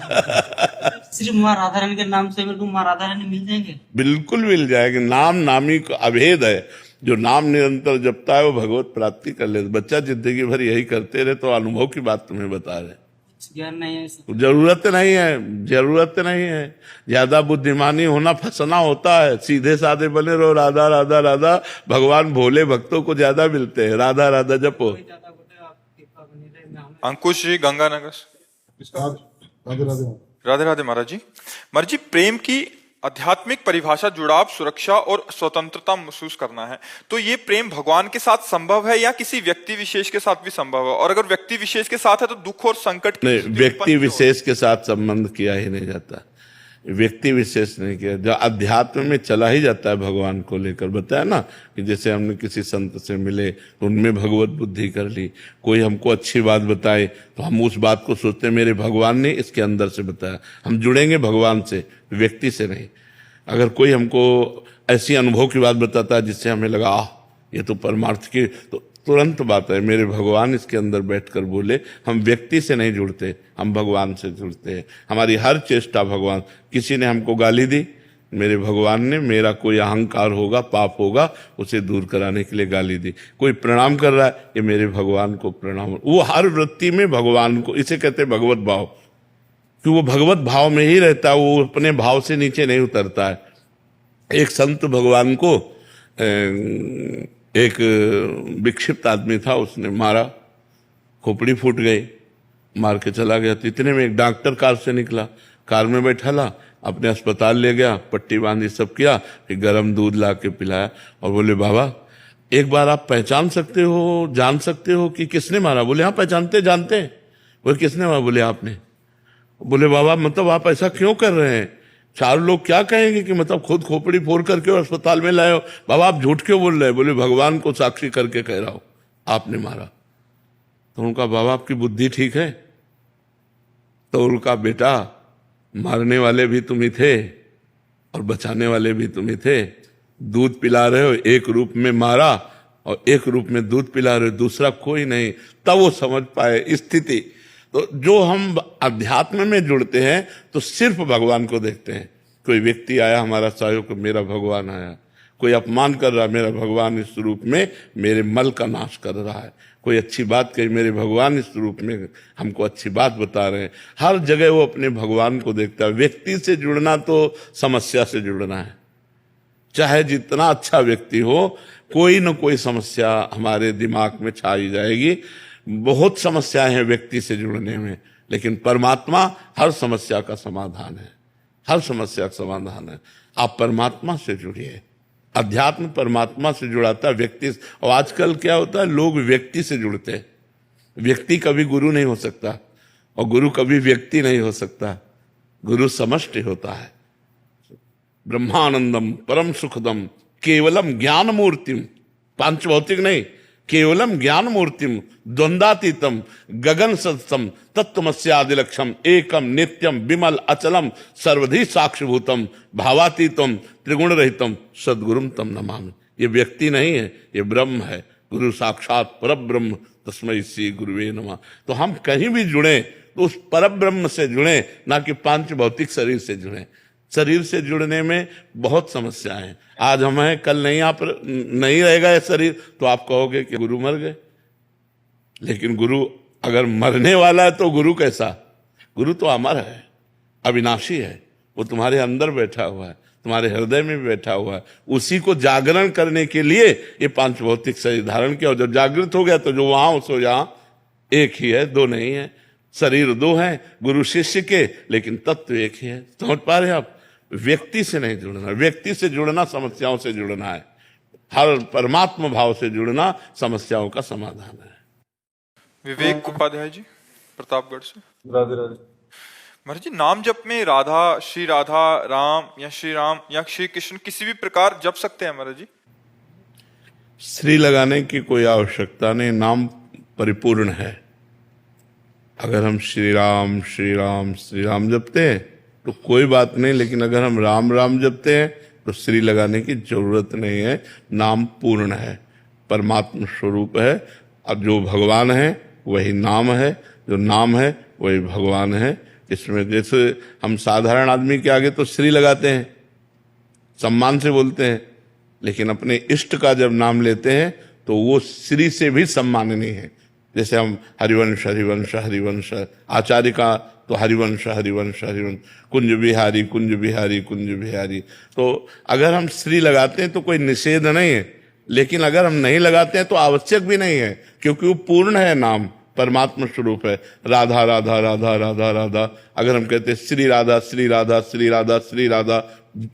सिर्फ माँ राधा रानी के नाम से मेरे को माँ राधा रानी मिल जाएंगे? बिल्कुल मिल जाएगी। नाम नामी का अभेद है। जो नाम निरंतर जपता है वो भगवत प्राप्ति कर लेता। बच्चा जिंदगी भर यही करते रहे तो अनुभव की बात तुम्हें बता रहे। कुछ ज्ञान नहीं है इससे। जरूरत नहीं है, जरूरत नहीं है। ज्यादा बुद्धिमानी होना फंसना होता है। सीधे साधे बने रहो, राधा राधा राधा। भगवान भोले भक्तों को ज्यादा मिलते हैं। राधा राधा जपो। ज्यादा बोले आप कृपा बनी रहे, मैं हमें अंकुश जी गंगानगर से। राधे राधे। राधे राधे महाराज जी। महाराज जी, प्रेम की आध्यात्मिक परिभाषा जुड़ाव, सुरक्षा और स्वतंत्रता महसूस करना है। तो ये प्रेम भगवान के साथ संभव है या किसी व्यक्ति विशेष के साथ भी संभव है? और अगर व्यक्ति विशेष के साथ है तो दुख और संकट की नहीं, स्थिति व्यक्ति उत्पन्न क्यों विशेष के साथ संबंध किया ही नहीं जाता। व्यक्ति विशेष नहीं किया। जो अध्यात्म में चला ही जाता है भगवान को लेकर। बताया ना कि जैसे हमने किसी संत से मिले तो उनमें भगवत बुद्धि कर ली। कोई हमको अच्छी बात बताए तो हम उस बात को सोचते हैं मेरे भगवान ने इसके अंदर से बताया। हम जुड़ेंगे भगवान से, व्यक्ति से नहीं। अगर कोई हमको ऐसी अनुभव की बात बताता है जिससे हमें लगा ये तो परमार्थ की, तो तुरंत बात है मेरे भगवान इसके अंदर बैठकर बोले। हम व्यक्ति से नहीं जुड़ते, हम भगवान से जुड़ते हैं। हमारी हर चेष्टा भगवान। किसी ने हमको गाली दी, मेरे भगवान ने, मेरा कोई अहंकार होगा, पाप होगा, उसे दूर कराने के लिए गाली दी। कोई प्रणाम कर रहा है, ये मेरे भगवान को प्रणाम। वो हर वृत्ति में भगवान को, इसे कहते हैं भगवत भाव, कि वो भगवत भाव में ही रहता है। वो अपने भाव से नीचे नहीं उतरता है। एक संत भगवान को, एक विक्षिप्त आदमी था, उसने मारा, खोपड़ी फूट गई, मार के चला गया। तो इतने में एक डॉक्टर कार से निकला, कार में बैठा ला, अपने अस्पताल ले गया, पट्टी बांधी, सब किया, फिर गर्म दूध ला के पिलाया और बोले बाबा एक बार आप पहचान सकते हो, जान सकते हो कि किसने मारा? बोले हाँ पहचानते जानते हैं। बोले किसने मारा? बोले आपने। बोले बाबा मतलब आप ऐसा क्यों कर रहे हैं? चार लोग क्या कहेंगे कि मतलब खुद खोपड़ी फोड़ करके अस्पताल में लाए हो। बाबा आप झूठ क्यों बोल रहे हैं? बोले भगवान को साक्षी करके कह रहा हूं आपने मारा। तो उनका बाबा आपकी बुद्धि ठीक है? तो उनका बेटा मारने वाले भी तुम ही थे और बचाने वाले भी तुम ही थे। दूध पिला रहे हो, एक रूप में मारा और एक रूप में दूध पिला रहे हो, दूसरा कोई नहीं। तब वो समझ पाए स्थिति। तो जो हम अध्यात्म में जुड़ते हैं तो सिर्फ भगवान को देखते हैं। कोई व्यक्ति आया हमारा सहयोग, मेरा भगवान आया। कोई अपमान कर रहा है, मेरा भगवान इस रूप में मेरे मल का नाश कर रहा है। कोई अच्छी बात कही, मेरे भगवान इस रूप में हमको अच्छी बात बता रहे हैं। हर जगह वो अपने भगवान को देखता है। व्यक्ति से जुड़ना तो समस्या से जुड़ना है। चाहे जितना अच्छा व्यक्ति हो, कोई न कोई समस्या हमारे दिमाग में छाई जाएगी। बहुत समस्याएं हैं व्यक्ति से जुड़ने में, लेकिन परमात्मा हर समस्या का समाधान है। हर समस्या का समाधान है। आप परमात्मा से जुड़िए। अध्यात्म परमात्मा से जुड़ाता है, व्यक्ति। और आजकल क्या होता है, लोग व्यक्ति से जुड़ते हैं। व्यक्ति कभी गुरु नहीं हो सकता और गुरु कभी व्यक्ति नहीं हो सकता। गुरु समष्टि होता है। ब्रह्मानंदम परम सुखदम केवलम ज्ञान मूर्तिम, पांच भौतिक नहीं, केवलम ज्ञान मूर्तिम द्वंद्वातीतम गगन सदसम तत्वमस्यादिलक्षम एकम नित्यम विमल अचलम सर्वधि साक्षिभूतम भावातीतम त्रिगुण रहितम सद्गुरुम तम नमामि। ये व्यक्ति नहीं है, ये ब्रह्म है। गुरु साक्षात परब्रह्म तस्मै श्री गुरुवे नमः। तो हम कहीं भी जुड़े तो उस परब्रह्म से जुड़े, ना कि पांच भौतिक शरीर से जुड़े। शरीर से जुड़ने में बहुत समस्याएं हैं। आज हम हैं, कल नहीं, आप नहीं रहेगा ये शरीर तो आप कहोगे कि गुरु मर गए। लेकिन गुरु अगर मरने वाला है तो गुरु कैसा? गुरु तो अमर है, अविनाशी है। वो तुम्हारे अंदर बैठा हुआ है, तुम्हारे हृदय में भी बैठा हुआ है। उसी को जागरण करने के लिए ये पांच भौतिक शरीर धारण किया। और जब जागृत हो गया तो जो वहां सो यहां एक ही है, दो नहीं है। शरीर दो हैं गुरु शिष्य के, लेकिन तत्व एक ही है। समझ पा रहे हैं आप? व्यक्ति से नहीं जुड़ना। व्यक्ति से जुड़ना समस्याओं से जुड़ना है। हर परमात्मा भाव से जुड़ना समस्याओं का समाधान है। विवेक उपाध्याय जी प्रतापगढ़ से। राधे राधे। महाराज जी, नाम जप में राधा राम या श्री राम या श्री कृष्ण किसी भी प्रकार जप सकते हैं महाराज जी? श्री लगाने की कोई आवश्यकता नहीं, नाम परिपूर्ण है। अगर हम श्री राम श्री राम श्री राम जपते हैं तो कोई बात नहीं, लेकिन अगर हम राम राम जपते हैं तो श्री लगाने की जरूरत नहीं है। नाम पूर्ण है, परमात्मा स्वरूप है। और जो भगवान है वही नाम है, जो नाम है वही भगवान है। इसमें जैसे हम साधारण आदमी के आगे तो श्री लगाते हैं, सम्मान से बोलते हैं, लेकिन अपने इष्ट का जब नाम लेते हैं तो वो श्री से भी सम्माननीय है। जैसे हम हरिवंश हरिवंश हरिवंश, आचार्य का तो हरिवंश हरिवंश हरिवंश, कुंज बिहारी कुंज बिहारी कुंज बिहारी। तो अगर हम श्री लगाते हैं तो कोई निषेध नहीं है, लेकिन अगर हम नहीं लगाते हैं तो आवश्यक भी नहीं है, क्योंकि वो पूर्ण है, नाम परमात्मा स्वरूप है। राधा राधा राधा राधा राधा, अगर हम कहते हैं श्री राधा श्री राधा श्री राधा श्री राधा,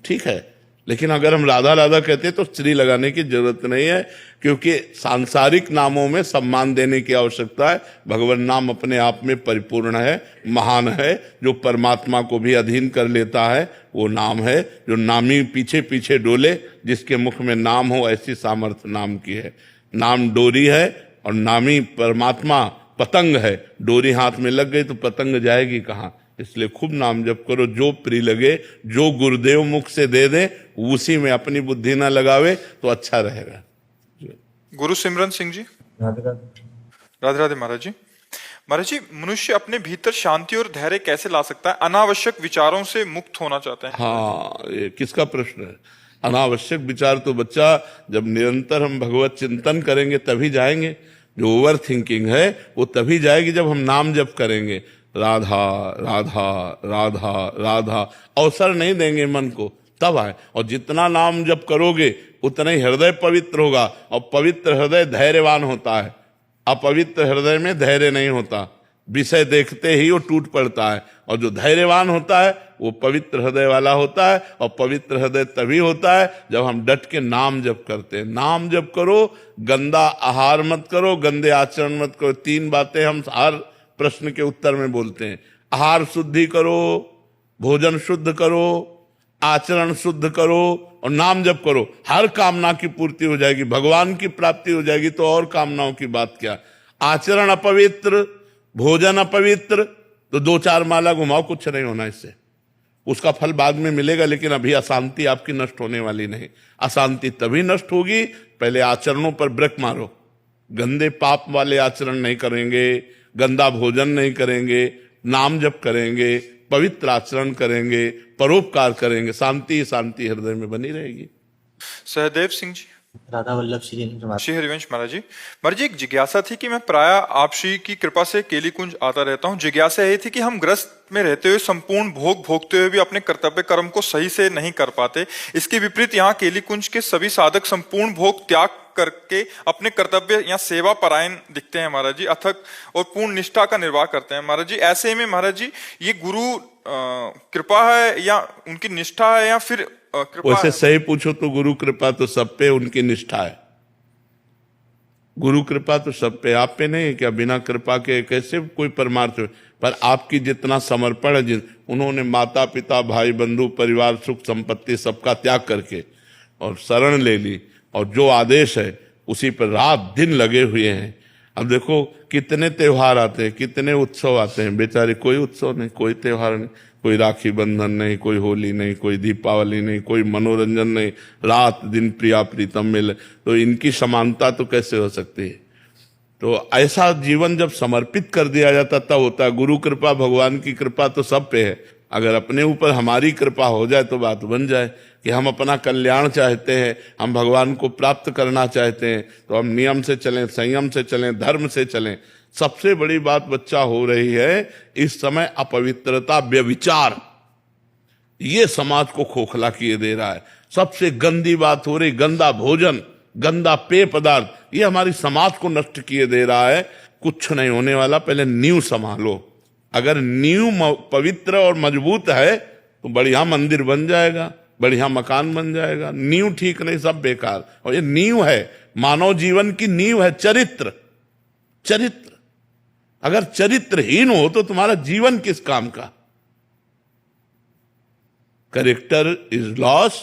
ठीक है, लेकिन अगर हम राधा राधा कहते हैं तो श्री लगाने की जरूरत नहीं है, क्योंकि सांसारिक नामों में सम्मान देने की आवश्यकता है। भगवान नाम अपने आप में परिपूर्ण है, महान है, जो परमात्मा को भी अधीन कर लेता है, वो नाम है। जो नामी पीछे पीछे डोले, जिसके मुख में नाम हो, ऐसी सामर्थ्य नाम की है। नाम डोरी है और नामी परमात्मा पतंग है। डोरी हाथ में लग गई तो पतंग जाएगी कहाँ? इसलिए खूब नाम जप करो, जो प्रिय लगे, जो गुरुदेव मुख से दे दे, उसी में अपनी बुद्धि ना लगावे तो अच्छा रहेगा। गुरु सिमरन सिंह जी। राधे राधे। राधे राधे महाराज जी। महाराज जी, मनुष्य अपने भीतर शांति और धैर्य कैसे ला सकता है? अनावश्यक विचारों से मुक्त होना चाहते हैं। हाँ, ये किसका प्रश्न है? अनावश्यक विचार तो बच्चा, जब निरंतर हम भगवत चिंतन करेंगे तभी जाएंगे। जो ओवर थिंकिंग है वो तभी जाएगी जब हम नाम जप करेंगे, राधा राधा राधा राधा। अवसर नहीं देंगे मन को, तब आए। और जितना नाम जप करोगे उतना ही हृदय पवित्र होगा, और पवित्र हृदय धैर्यवान होता है। अपवित्र हृदय में धैर्य नहीं होता, विषय देखते ही वो टूट पड़ता है। और जो धैर्यवान होता है वो पवित्र हृदय वाला होता है, और पवित्र हृदय तभी होता है जब हम डट के नाम जप करते हैं। नाम जप करो, गंदा आहार मत करो, गंदे आचरण मत करो। 3 बातें हम हर प्रश्न के उत्तर में बोलते हैं। आहार शुद्धि करो, भोजन शुद्ध करो, आचरण शुद्ध करो और नाम जप करो। हर कामना की पूर्ति हो जाएगी, भगवान की प्राप्ति हो जाएगी, तो और कामनाओं की बात क्या। आचरण अपवित्र, भोजन अपवित्र, तो 2-4 माला घुमाओ, कुछ नहीं होना इससे। उसका फल बाद में मिलेगा, लेकिन अभी अशांति आपकी नष्ट होने वाली नहीं। अशांति तभी नष्ट होगी, पहले आचरणों पर ब्रेक मारो। गंदे पाप वाले आचरण नहीं करेंगे, गंदा भोजन नहीं करेंगे, नाम जप करेंगे, पवित्र आचरण करेंगे, परोपकार करेंगे, शांति शांति हृदय में बनी रहेगी। सहदेव सिंह जी। राधा वल्लभ श्री श्री हरिवंश महाराज जी। महाराज जी, एक जिज्ञासा थी कि मैं प्राय आप श्री की कृपा से केली कुंज आता रहता हूँ। जिज्ञासा ये थी कि हम ग्रस्त में रहते हुए संपूर्ण भोग भोगते हुए भी अपने कर्तव्य कर्म को सही से नहीं कर पाते। इसके विपरीत यहाँ केली कुंज के सभी साधक संपूर्ण भोग त्याग करके अपने कर्तव्य या सेवा परायण दिखते हैं महाराज जी, अथक और पूर्ण निष्ठा का निर्वाह करते हैं महाराज जी। ऐसे में महाराज जी, ये गुरु कृपा है या उनकी निष्ठा है, या फिर कृपा वैसे है? सही पूछो तो गुरु कृपा तो सब पे उनकी निष्ठा है। गुरु कृपा तो सब पे, आप पे नहीं। क्या बिना कृपा के कैसे कोई परमार्थ? पर आपकी जितना समर्पण है, उन्होंने माता पिता भाई बंधु परिवार सुख संपत्ति सबका त्याग करके और शरण ले ली, और जो आदेश है उसी पर रात दिन लगे हुए हैं। अब देखो कितने त्योहार आते हैं, कितने उत्सव आते हैं, बेचारे कोई उत्सव नहीं, कोई त्योहार नहीं, कोई राखी बंधन नहीं, कोई होली नहीं, कोई दीपावली नहीं, कोई मनोरंजन नहीं, रात दिन प्रिया प्रीतम मिले। तो इनकी समानता तो कैसे हो सकती है? तो ऐसा जीवन जब समर्पित कर दिया जाता तब होता है। गुरु कृपा, भगवान की कृपा तो सब पे है। अगर अपने ऊपर हमारी कृपा हो जाए तो बात बन जाए कि हम अपना कल्याण चाहते हैं, हम भगवान को प्राप्त करना चाहते हैं, तो हम नियम से चलें, संयम से चलें, धर्म से चलें। सबसे बड़ी बात बच्चा हो रही है इस समय अपवित्रता, व्यभिचार, ये समाज को खोखला किए दे रहा है। सबसे गंदी बात हो रही, गंदा भोजन, गंदा पेय पदार्थ, ये हमारी समाज को नष्ट किए दे रहा है। कुछ नहीं होने वाला, पहले नींव संभालो। अगर नींव पवित्र और मजबूत है तो बढ़िया मंदिर बन जाएगा, बढ़िया मकान बन जाएगा। नींव ठीक नहीं, सब बेकार। और ये नींव है, मानव जीवन की नींव है चरित्र। चरित्र अगर चरित्रहीन हो तो तुम्हारा जीवन किस काम का? Character is loss,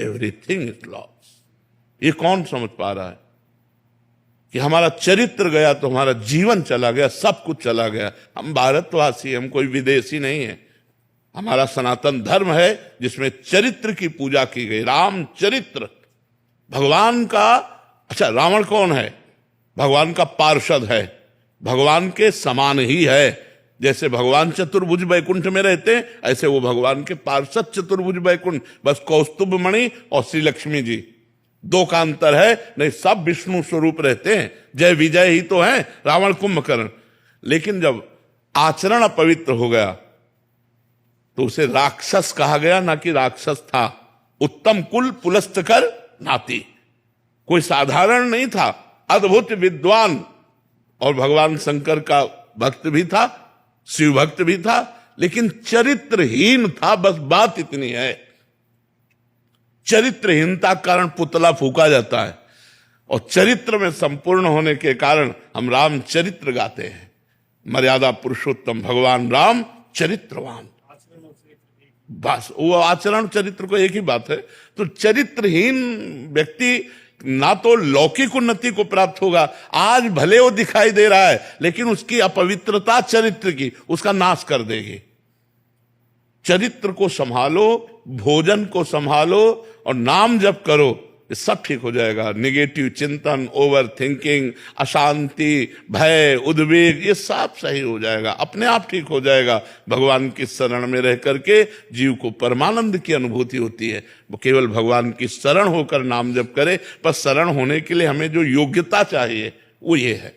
everything is loss. ये कौन समझ पा रहा है कि हमारा चरित्र गया तो हमारा जीवन चला गया, सब कुछ चला गया। हम भारतवासी, हम कोई विदेशी नहीं है। हमारा सनातन धर्म है जिसमें चरित्र की पूजा की गई। राम चरित्र भगवान का। अच्छा, रावण कौन है? भगवान का पार्षद है, भगवान के समान ही है। जैसे भगवान चतुर्भुज वैकुंठ में रहते हैं, ऐसे वो भगवान के पार्षद चतुर्भुज वैकुंठ, बस कौस्तुभ मणि और श्री लक्ष्मी जी, दो का अंतर है, नहीं सब विष्णु स्वरूप रहते हैं। जय विजय ही तो है, रावण कुंभकर्ण। लेकिन जब आचरण अपवित्र हो गया तो उसे राक्षस कहा गया, ना कि राक्षस था। उत्तम कुल पुलस्त कर नाती, कोई साधारण नहीं था, अद्भुत विद्वान, और भगवान शंकर का भक्त भी था, शिव भक्त भी था, लेकिन चरित्रहीन था। बस बात इतनी है, चरित्रहीनता के कारण पुतला फूका जाता है, और चरित्र में संपूर्ण होने के कारण हम राम चरित्र गाते हैं। मर्यादा पुरुषोत्तम भगवान राम चरित्रवान, बस वो आचरण चरित्र को एक ही बात है। तो चरित्रहीन व्यक्ति ना तो लौकिक उन्नति को प्राप्त होगा, आज भले वो दिखाई दे रहा है, लेकिन उसकी अपवित्रता चरित्र की उसका नाश कर देगी। चरित्र को संभालो, भोजन को संभालो, और नाम जप करो, ये सब ठीक हो जाएगा। निगेटिव चिंतन, ओवर थिंकिंग, अशांति, भय, उद्वेग, ये सब सही हो जाएगा, अपने आप ठीक हो जाएगा। भगवान की शरण में रह करके जीव को परमानंद की अनुभूति होती है। वो केवल भगवान की शरण होकर नाम जप करे, पर शरण होने के लिए हमें जो योग्यता चाहिए वो ये है।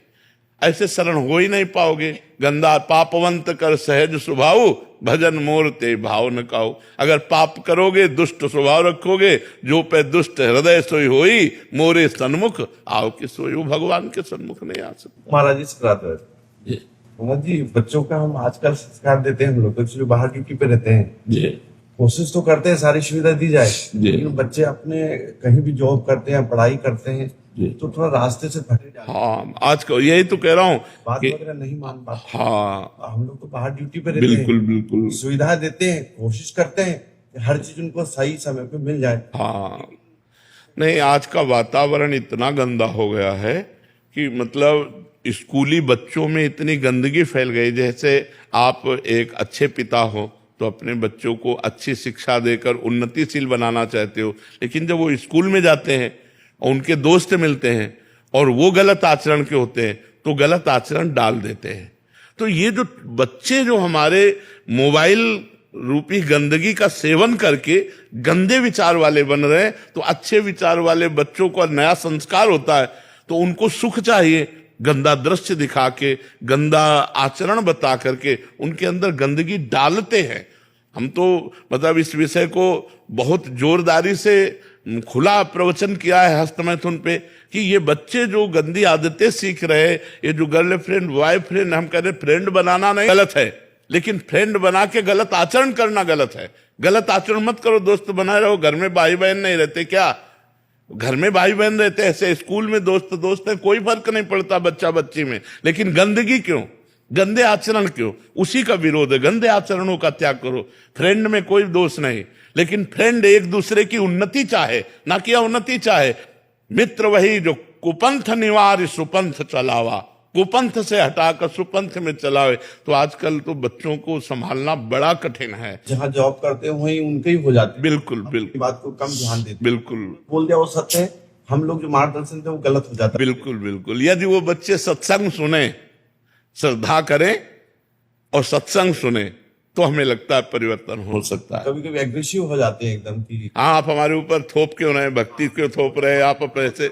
ऐसे शरण हो ही नहीं पाओगे। गंदा पापवंत कर सहज स्वभाव, भजन मोर ते भाव न काऊ। अगर पाप करोगे, दुष्ट स्वभाव रखोगे, जो पे दुष्ट हृदय सोई होई, मोरे सन्मुख आओ कि सोई। वो भगवान के सन्मुख नहीं आ सकते। महाराज जी से बात है महाराज जी, बच्चों का हम आजकल संस्कार देते हैं, हम लोग एक्चुअली बाहर ड्यूटी पे रहते हैं जी, कोशिश तो करते हैं सारी सुविधा दी जाए, लेकिन बच्चे अपने कहीं भी जॉब करते हैं, पढ़ाई करते हैं, तो थोड़ा रास्ते से भटक जाते हैं। हाँ, आज को यही तो कह रहा हूँ बात कि वगैरह नहीं मान पाते। हाँ, हम लोग तो बाहर ड्यूटी पे रहते बिल्कुल हैं, बिल्कुल, सुविधा देते हैं, कोशिश करते हैं कि हर चीज उनको सही समय पे मिल जाए। हाँ। नहीं, आज का वातावरण इतना गंदा हो गया है कि मतलब स्कूली बच्चों में इतनी गंदगी फैल गई। जैसे आप एक अच्छे पिता हो तो अपने बच्चों को अच्छी शिक्षा देकर उन्नतिशील बनाना चाहते हो, लेकिन जब वो स्कूल में जाते हैं और उनके दोस्त मिलते हैं और वो गलत आचरण के होते हैं तो गलत आचरण डाल देते हैं। तो ये जो बच्चे जो हमारे मोबाइल रूपी गंदगी का सेवन करके गंदे विचार वाले बन रहे हैं, तो अच्छे विचार वाले बच्चों को नया संस्कार होता है तो उनको सुख चाहिए, गंदा दृश्य दिखा के, गंदा आचरण बता करके उनके अंदर गंदगी डालते हैं। हम तो मतलब इस विषय को बहुत जोरदारी से खुला प्रवचन किया है हस्तमैथुन पे कि ये बच्चे जो गंदी आदतें सीख रहे हैं, ये जो गर्लफ्रेंड बॉयफ्रेंड, हम कह रहे फ्रेंड बनाना नहीं गलत है, लेकिन फ्रेंड बना के गलत आचरण करना गलत है। गलत आचरण मत करो, दोस्त बनाए रहो। घर में भाई बहन नहीं रहते क्या? घर में भाई बहन रहते, ऐसे स्कूल में दोस्त दोस्त है, कोई फर्क नहीं पड़ता बच्चा बच्ची में। लेकिन गंदगी क्यों, गंदे आचरण क्यों? उसी का विरोध है। गंदे आचरणों का त्याग करो। फ्रेंड में कोई दोष नहीं, लेकिन फ्रेंड एक दूसरे की उन्नति चाहे, ना कि अवनति चाहे। मित्र वही जो कुपंथ निवार सुपंथ चलावा, कुपंथ से हटाकर सुपंथ में चलावे। तो आजकल तो बच्चों को संभालना बड़ा कठिन है। जहाँ जॉब करते हैं वहीं उनके ही हो जाते हैं। बिल्कुल बिल्कुल, बात को कम ध्यान देते हैं। बिल्कुल बोल दिया वो सत्य है, हम लोग जो मार्गदर्शन देते हैं वो गलत हो जाता है। बिल्कुल बिल्कुल। यदि वो बच्चे सत्संग सुने, श्रद्धा करें और सत्संग सुने, तो हमें लगता है परिवर्तन हो सकता है। कभी कभी एग्रेसिव हो जाते हैं एकदम की। हाँ, आप हमारे ऊपर थोप क्यों रहे, भक्ति क्यों थोप रहे आप ऐसे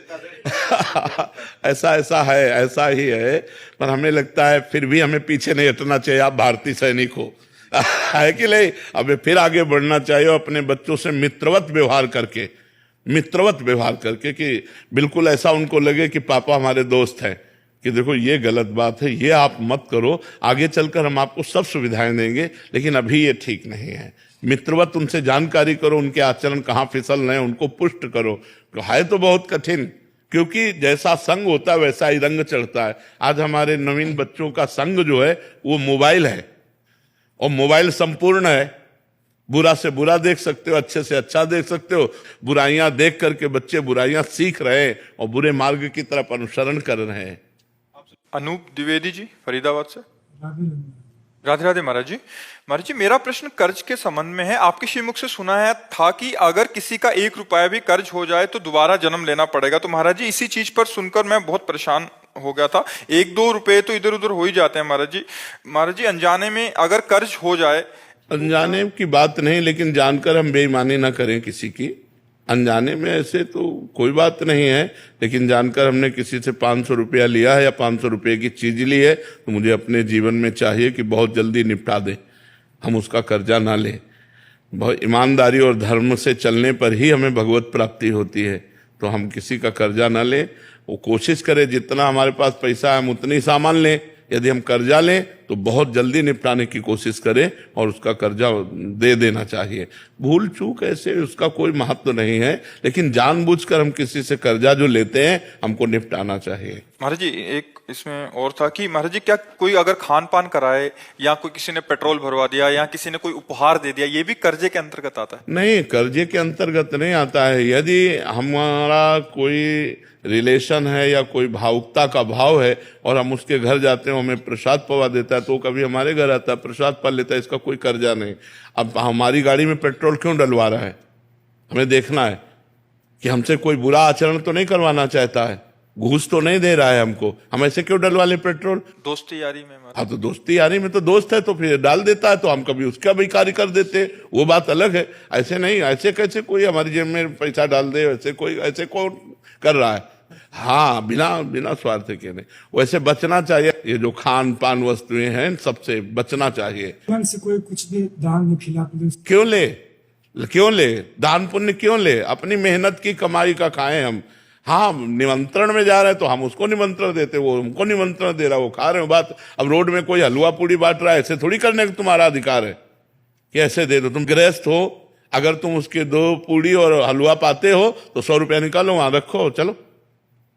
ऐसा है, ऐसा ही है। पर हमें लगता है फिर भी हमें पीछे नहीं हटना चाहिए। आप भारतीय सैनिक हो है कि नहीं? अब फिर आगे बढ़ना चाहिए अपने बच्चों से मित्रवत व्यवहार करके, मित्रवत व्यवहार करके, कि बिल्कुल ऐसा उनको लगे कि पापा हमारे दोस्त हैं, कि देखो ये गलत बात है, ये आप मत करो, आगे चलकर हम आपको सब सुविधाएं देंगे, लेकिन अभी ये ठीक नहीं है। मित्रवत उनसे जानकारी करो, उनके आचरण कहाँ फिसल रहे हैं उनको पुष्ट करो। है तो बहुत कठिन, क्योंकि जैसा संग होता है वैसा ही रंग चढ़ता है। आज हमारे नवीन बच्चों का संग जो है वो मोबाइल है, और मोबाइल संपूर्ण है। बुरा से बुरा देख सकते हो, अच्छे से अच्छा देख सकते हो। बुराइयां देख करके बच्चे बुराइयां सीख रहे हैं और बुरे मार्ग की तरफ अनुसरण कर रहे हैं। अनूप द्विवेदी जी फरीदाबाद से। राधे राधे महाराज जी। महाराज जी, मेरा प्रश्न कर्ज के संबंध में है। आपके श्रीमुख से सुना है था कि अगर किसी का 1 रुपया भी कर्ज हो जाए तो दोबारा जन्म लेना पड़ेगा। तो महाराज जी, इसी चीज पर सुनकर मैं बहुत परेशान हो गया था। 1-2 रुपए तो इधर उधर हो ही जाते हैं महाराज जी। महाराज जी, अनजाने में अगर कर्ज हो जाए, अनजाने की बात नहीं, लेकिन जानकर हम बेईमानी ना करें किसी की। अनजाने में ऐसे तो कोई बात नहीं है, लेकिन जानकर हमने किसी से 500 रुपया लिया है या 500 रुपये की चीज ली है, तो मुझे अपने जीवन में चाहिए कि बहुत जल्दी निपटा दें, हम उसका कर्जा ना लें। बहुत ईमानदारी और धर्म से चलने पर ही हमें भगवत प्राप्ति होती है। तो हम किसी का कर्जा ना लें, वो कोशिश करें जितना हमारे पास पैसा है हम उतनी सामान लें। यदि हम कर्जा लें तो बहुत जल्दी निपटाने की कोशिश करें और उसका कर्जा दे देना चाहिए। भूल चूक ऐसे उसका कोई महत्व नहीं है, लेकिन जानबूझकर हम किसी से कर्जा जो लेते हैं हमको निपटाना चाहिए। महाराज जी एक इसमें और था कि महाराज जी, क्या कोई अगर खान पान कराए या कोई किसी ने पेट्रोल भरवा दिया या किसी ने कोई उपहार दे दिया, ये भी कर्जे के अंतर्गत आता है? नहीं, कर्जे के अंतर्गत नहीं आता है। यदि हमारा कोई रिलेशन है या कोई भावुकता का भाव है और हम उसके घर जाते हैं, हमें प्रसाद पवा देता है, तो कभी हमारे घर आता है, प्रसाद पा लेता है, इसका कोई कर्जा नहीं। अब हमारी गाड़ी में पेट्रोल क्यों डलवा रहा है, हमें देखना है कि हमसे कोई बुरा आचरण तो नहीं करवाना चाहता है, घूस तो नहीं दे रहा है हमको, हम ऐसे क्यों डलवा ले पेट्रोल? दोस्ती यारी में। हाँ, तो दोस्ती यारी में तो दोस्त है तो फिर डाल देता है, तो हम कभी उसका भी कार्य कर देते हैं, वो बात अलग है। ऐसे नहीं, ऐसे कैसे कोई हमारी जेब में पैसा डाल दे, ऐसे कोई ऐसे कौन कर रहा है? हाँ, बिना स्वार्थ के नहीं, वैसे बचना चाहिए। ये जो खान पान वस्तुएं हैं सबसे बचना चाहिए। मन से कोई कुछ भी दान में खिला क्यों ले दान पुण्य क्यों ले? अपनी मेहनत की कमाई का खाएं हम। हाँ, निमंत्रण में जा रहे हैं तो हम उसको निमंत्रण देते, वो हमको निमंत्रण दे रहा, वो खा रहे हो। बात अब रोड में कोई हलवा पूड़ी बांट रहा है, ऐसे थोड़ी करने का तुम्हारा अधिकार है कि ऐसे दे दो। तुम गृहस्थ हो, अगर तुम उसके 2 पूड़ी और हलवा पाते हो तो 100 रुपया निकालो, वहां रखो, चलो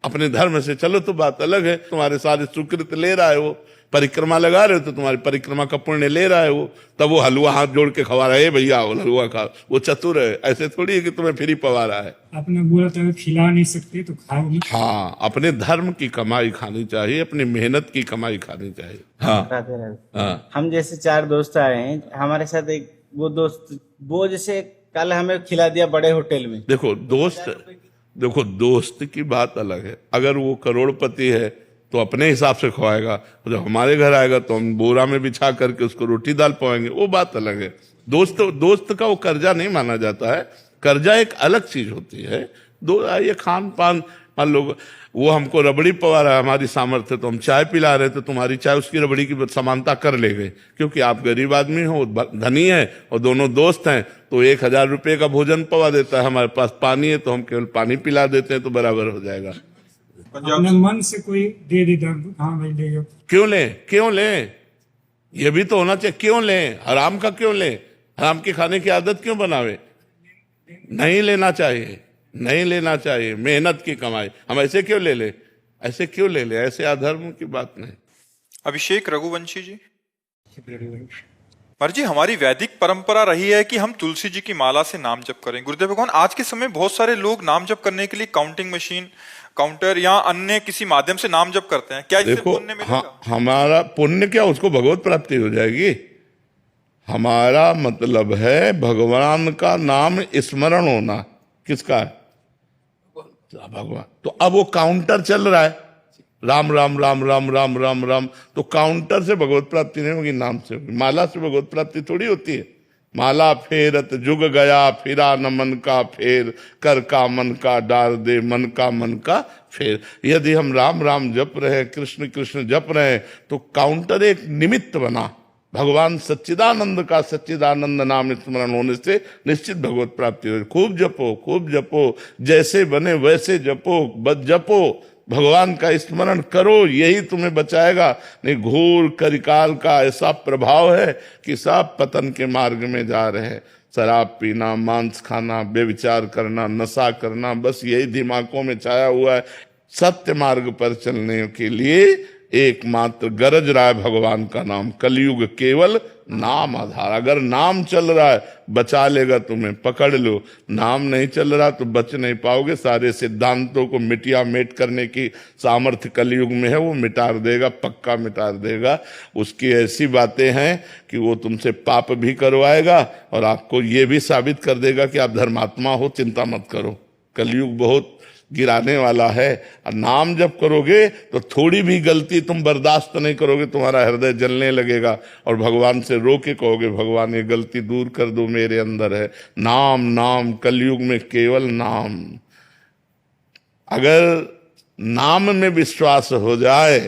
अपने धर्म से चलो, तो बात अलग है। तुम्हारे सारे सुकृत ले रहा है, वो परिक्रमा लगा रहे हो तो तुम्हारी परिक्रमा का पुण्य ले रहा है वो, तब वो हलवा हाथ जोड़ के खवा रहा है, भैया हलवा खा, वो चतुर है। ऐसे थोड़ी है कि तुम्हें फ्री पवा रहा है। आपने बोला था खिला नहीं सकते तो खाओ नहीं। हाँ, अपने धर्म की कमाई खानी चाहिए, अपनी मेहनत की कमाई खानी चाहिए। हाँ, राधे राधे। हाँ। हम जैसे 4 दोस्त आए हैं, हमारे साथ एक वो दोस्त, वो जैसे कल हमें खिला दिया बड़े होटल में। देखो दोस्त की बात अलग है। अगर वो करोड़पति है तो अपने हिसाब से खवाएगा, जब हमारे घर आएगा तो हम बोरा में बिछा करके उसको रोटी दाल पवाएंगे, वो बात अलग है। दोस्त का वो कर्जा नहीं माना जाता है। कर्जा एक अलग चीज होती है। ये खान पान, मान लो वो हमको रबड़ी पवा रहा है, हमारी सामर्थ्य, तो हम चाय पिला रहे थे, तुम्हारी चाय उसकी रबड़ी की समानता कर ले गए, क्योंकि आप गरीब आदमी हो, धनी है, और दोनों दोस्त हैं, तो 1000 रुपये का भोजन पवा देता है, हमारे पास पानी है तो हम केवल पानी पिला देते हैं, तो बराबर हो जाएगा। अपने मन से कोई दे दे दर्द, हाँ भाई ले जाओ। क्यों ले? ये भी तो होना चाहिए। क्यों ले? हराम का क्यों ले? हराम के खाने की आदत क्यों बनावे? नहीं लेना चाहिए। मेहनत की कमाई हम ऐसे क्यों ले ले? ऐसे अधर्म की बात नहीं। अभिषेक रघुवंशी जी। महाराज जी, हमारी वैदिक परंपरा रही है कि हम तुलसी जी की माला से नाम जप करें। गुरुदेव भगवान, आज के समय बहुत सारे लोग नाम जप करने के लिए काउंटिंग मशीन, काउंटर या अन्य किसी माध्यम से नाम जप करते हैं। क्या इससे पुण्य मिलेगा? हमारा पुण्य क्या, उसको भगवत प्राप्ति हो जाएगी। हमारा मतलब है भगवान का नाम स्मरण होना। किसका है? भगवान। तो अब वो काउंटर चल रहा है, राम राम राम राम राम राम राम, तो काउंटर से भगवत प्राप्ति नहीं होगी, नाम से होगी। माला से भगवत प्राप्ति थोड़ी होती है। माला फेरत जुग गया, फिरा न मन का फेर, कर का मन का डाल दे, मन का फेर। यदि हम राम राम जप रहे, कृष्ण कृष्ण जप रहे, तो काउंटर एक निमित्त बना। भगवान सच्चिदानंद का सच्चिदानंद नाम स्मरण होने से निश्चित भगवत प्राप्ति हो। खूब जपो, जैसे बने वैसे जपो, भगवान का स्मरण करो, यही तुम्हें बचाएगा। नहीं, घोर करिकाल का ऐसा प्रभाव है कि सब पतन के मार्ग में जा रहे हैं। शराब पीना, मांस खाना, व्यभिचार करना, नशा करना, बस यही दिमागों में छाया हुआ है। सत्य मार्ग पर चलने के लिए एकमात्र गरज रहा है भगवान का नाम। कलयुग केवल नाम आधार। अगर नाम चल रहा है बचा लेगा तुम्हें, पकड़ लो। नाम नहीं चल रहा तो बच नहीं पाओगे। सारे सिद्धांतों को मिटिया मेट करने की सामर्थ्य कलयुग में है, वो मिटा देगा, पक्का मिटा देगा। उसकी ऐसी बातें हैं कि वो तुमसे पाप भी करवाएगा और आपको ये भी साबित कर देगा कि आप धर्मात्मा हो, चिंता मत करो। कलयुग बहुत गिराने वाला है। और नाम जब करोगे तो थोड़ी भी गलती तुम बर्दाश्त नहीं करोगे, तुम्हारा हृदय जलने लगेगा और भगवान से रो के कहोगे, भगवान ये गलती दूर कर दो, मेरे अंदर है। नाम नाम, कलयुग में केवल नाम। अगर नाम में विश्वास हो जाए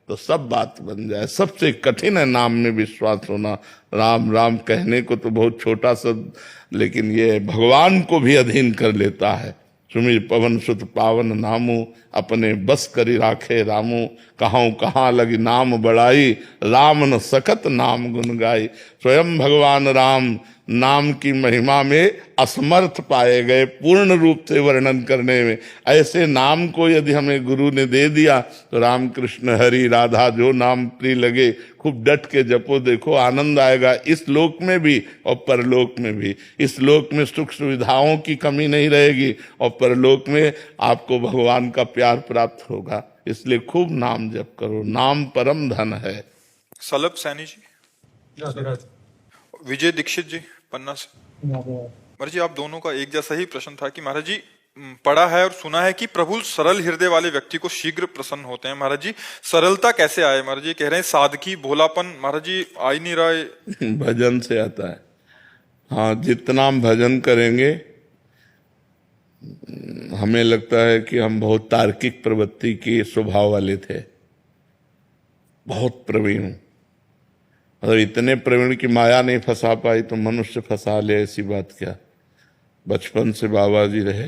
तो सब बात बन जाए। सबसे कठिन है नाम में विश्वास होना। राम राम कहने को तो बहुत छोटा शब्द, लेकिन ये भगवान को भी अधीन कर लेता है। सुमिर पवन सुत पावन नामू, अपने बस करी राखे रामू। कहाँ कहाँ लगी नाम बड़ाई, राम न सकत नाम गुन गाई। स्वयं भगवान राम नाम की महिमा में असमर्थ पाए गए पूर्ण रूप से वर्णन करने में। ऐसे नाम को यदि हमें गुरु ने दे दिया तो राम कृष्ण हरि राधा जो नाम प्रिय लगे खूब डट के जपो, देखो आनंद आएगा इस लोक में भी और परलोक में भी। इस लोक में सुख सुविधाओं की कमी नहीं रहेगी और परलोक में आपको भगवान का प्यार प्राप्त होगा। इसलिए खूब नाम जप करो, नाम परम धन है। सलभ सैनी जी। विजय दीक्षित जी पन्ना से। महाराज जी, आप दोनों का एक जैसा ही प्रश्न था कि महाराज जी पढ़ा है और सुना है कि प्रभु सरल हृदय वाले व्यक्ति को शीघ्र प्रसन्न होते हैं। महाराज जी सरलता कैसे आए? महाराज जी कह रहे हैं सादगी भोलापन, महाराज जी आ ही नहीं रहा है। भजन से आता है। हाँ, जितना हम भजन करेंगे, हमें लगता है कि हम बहुत तार्किक प्रवृत्ति के स्वभाव वाले थे, बहुत प्रवीण, मतलब इतने प्रवीण की माया नहीं फंसा पाई तो मनुष्य फंसा ले, ऐसी बात क्या। बचपन से बाबा जी रहे,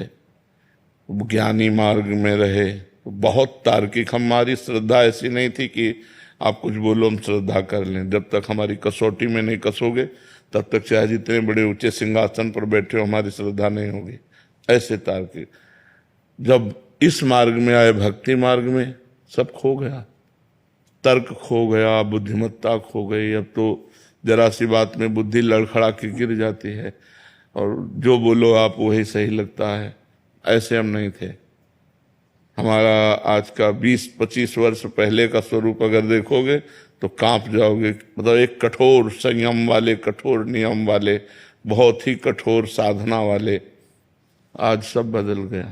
ज्ञानी मार्ग में रहे, बहुत तार्किक। हमारी श्रद्धा ऐसी नहीं थी कि आप कुछ बोलो हम श्रद्धा कर लें। जब तक हमारी कसौटी में नहीं कसोगे तब तक चाहे जितने बड़े ऊंचे सिंहासन पर बैठे हो हमारी श्रद्धा नहीं होगी। ऐसे तार्किक। जब इस मार्ग में आए, भक्ति मार्ग में, सब खो गया। तर्क खो गया, बुद्धिमत्ता खो गई। अब तो जरा सी बात में बुद्धि लड़खड़ा के गिर जाती है और जो बोलो आप वही सही लगता है। ऐसे हम नहीं थे। हमारा आज का 20-25 वर्ष पहले का स्वरूप अगर देखोगे तो कांप जाओगे। मतलब एक कठोर संयम वाले, कठोर नियम वाले, बहुत ही कठोर साधना वाले। आज सब बदल गया।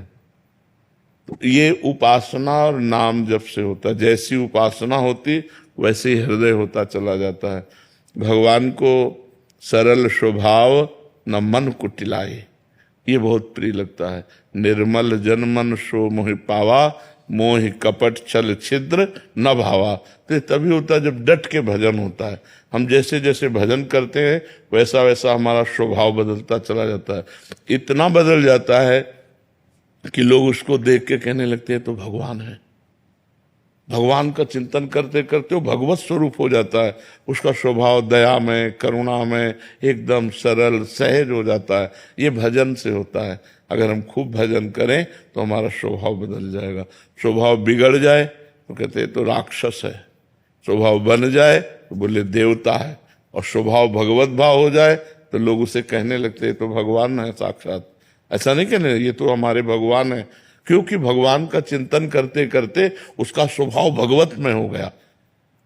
तो ये उपासना और नाम जप से होता है। जैसी उपासना होती वैसे ही हृदय होता चला जाता है। भगवान को सरल स्वभाव न मन कुटिलाई, ये बहुत प्रिय लगता है। निर्मल जन मन सो मोहि पावा, मोहि कपट छल छिद्र न भावा। तो तभी होता है जब डट के भजन होता है। हम जैसे जैसे भजन करते हैं वैसा वैसा हमारा स्वभाव बदलता चला जाता है। इतना बदल जाता है कि लोग उसको देख के कहने लगते हैं तो भगवान है। भगवान का चिंतन करते करते वो भगवत स्वरूप हो जाता है। उसका स्वभाव दया में, करुणा में एकदम सरल सहज हो जाता है। ये भजन से होता है। अगर हम खूब भजन करें तो हमारा स्वभाव बदल जाएगा। स्वभाव बिगड़ जाए तो कहते हैं तो राक्षस है, स्वभाव बन जाए तो बोले देवता है, और स्वभाव भगवत भाव हो जाए तो लोग उसे कहने लगते हैं तो भगवान है साक्षात। ऐसा नहीं कहने ये तो हमारे भगवान है, क्योंकि भगवान का चिंतन करते करते उसका स्वभाव भगवत में हो गया।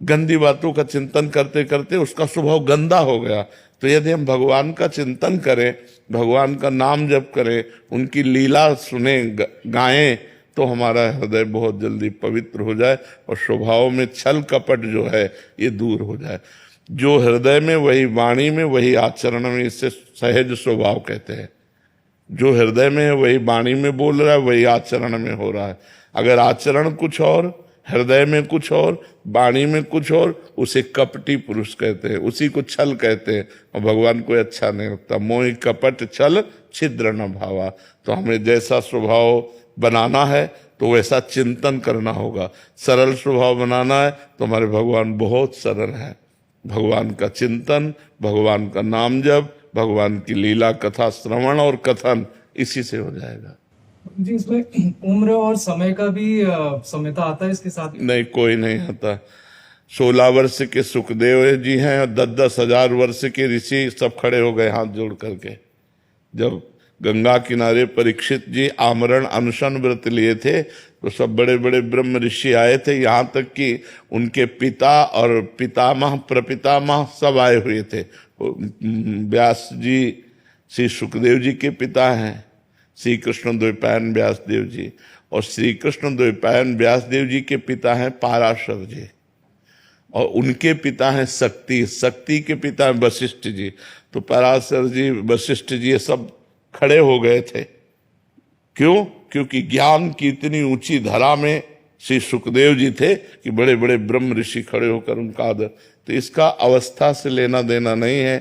गंदी बातों का चिंतन करते करते उसका स्वभाव गंदा हो गया। तो यदि हम भगवान का चिंतन करें, भगवान का नाम जप करें, उनकी लीला सुने, गाएं, तो हमारा हृदय बहुत जल्दी पवित्र हो जाए और स्वभाव में छल कपट जो है ये दूर हो जाए। जो हृदय में वही वाणी में वही आचरण में, इससे सहज स्वभाव कहते हैं। जो हृदय में है वही वाणी में बोल रहा है, वही आचरण में हो रहा है। अगर आचरण कुछ और, हृदय में कुछ और, वाणी में कुछ और, उसे कपटी पुरुष कहते हैं, उसी को छल कहते हैं। और भगवान को अच्छा नहीं लगता। मोहि कपट छल छिद्र न भावा। तो हमें जैसा स्वभाव बनाना है तो वैसा चिंतन करना होगा। सरल स्वभाव बनाना है तो हमारे भगवान बहुत सरल है। भगवान का चिंतन, भगवान का नाम जप, भगवान की लीला कथा श्रवण और कथन, इसी से हो जाएगा। जी, इसमें उम्र और समय का भी समयता आता है इसके साथ? नहीं, कोई नहीं आता। 16 वर्ष के सुखदेव जी हैं और 10-10 हजार वर्ष के ऋषि सब खड़े हो गए हाथ जोड़ करके। जब गंगा किनारे परीक्षित जी आमरण अनशन व्रत लिए थे तो सब बड़े बड़े ब्रह्म ऋषि आए थे। यहाँ तक कि उनके पिता और पितामह प्रपितामह सब आए हुए थे। व्यास जी श्री सुखदेव जी के पिता हैं, श्री कृष्ण द्वैपायन व्यास देव जी, और श्री कृष्ण द्वैपायन व्यासदेव जी के पिता हैं पाराशर जी, और उनके पिता हैं शक्ति, शक्ति के पिता हैं वशिष्ठ जी। तो पराशर जी, वशिष्ठ जी ये सब खड़े हो गए थे। क्यों? क्योंकि ज्ञान की इतनी ऊंची धरा में श्री सुखदेव जी थे कि बड़े बड़े ब्रह्म ऋषि खड़े होकर उनका आदर। तो इसका अवस्था से लेना देना नहीं है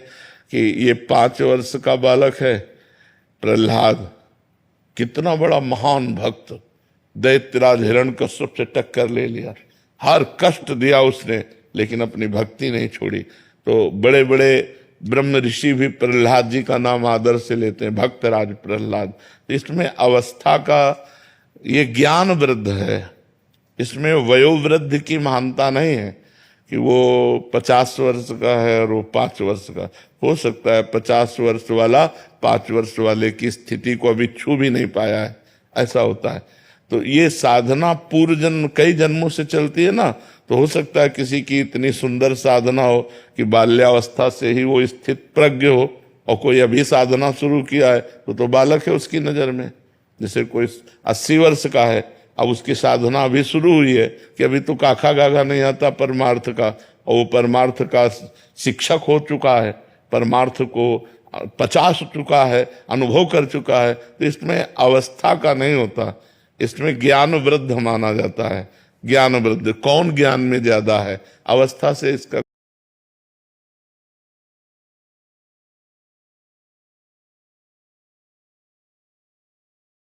कि ये 5 वर्ष का बालक है प्रहलाद, कितना बड़ा महान भक्त, दैत्यराज हिरण्यकश्यप से टक्कर ले लिया, हर कष्ट दिया उसने, लेकिन अपनी भक्ति नहीं छोड़ी। तो बड़े बड़े ब्रह्म ऋषि भी प्रहलाद जी का नाम आदर से लेते हैं, भक्तराज प्रहलाद। इसमें अवस्था का, ये ज्ञान वृद्ध है, इसमें वयोवृद्ध की महानता नहीं है कि वो 50 वर्ष का है और वो 5 वर्ष का। हो सकता है 50 वर्ष वाला 5 वर्ष वाले की स्थिति को अभी छू भी नहीं पाया है, ऐसा होता है। तो ये साधना पूर्व जन्म, कई जन्मों से चलती है ना, तो हो सकता है किसी की इतनी सुंदर साधना हो कि बाल्यावस्था से ही वो स्थित प्रज्ञ हो, और कोई अभी साधना शुरू किया है तो बालक है उसकी नजर में। जैसे कोई 80 वर्ष का है, अब उसकी साधना अभी शुरू हुई है कि अभी तो काखा गागा नहीं आता परमार्थ का, और वो परमार्थ का शिक्षक हो चुका है, परमार्थ को 50 चुका है, अनुभव कर चुका है। तो इसमें अवस्था का नहीं होता, इसमें ज्ञान वृद्ध माना जाता है। ज्ञान वृद्ध, कौन ज्ञान में ज्यादा है, अवस्था से इसका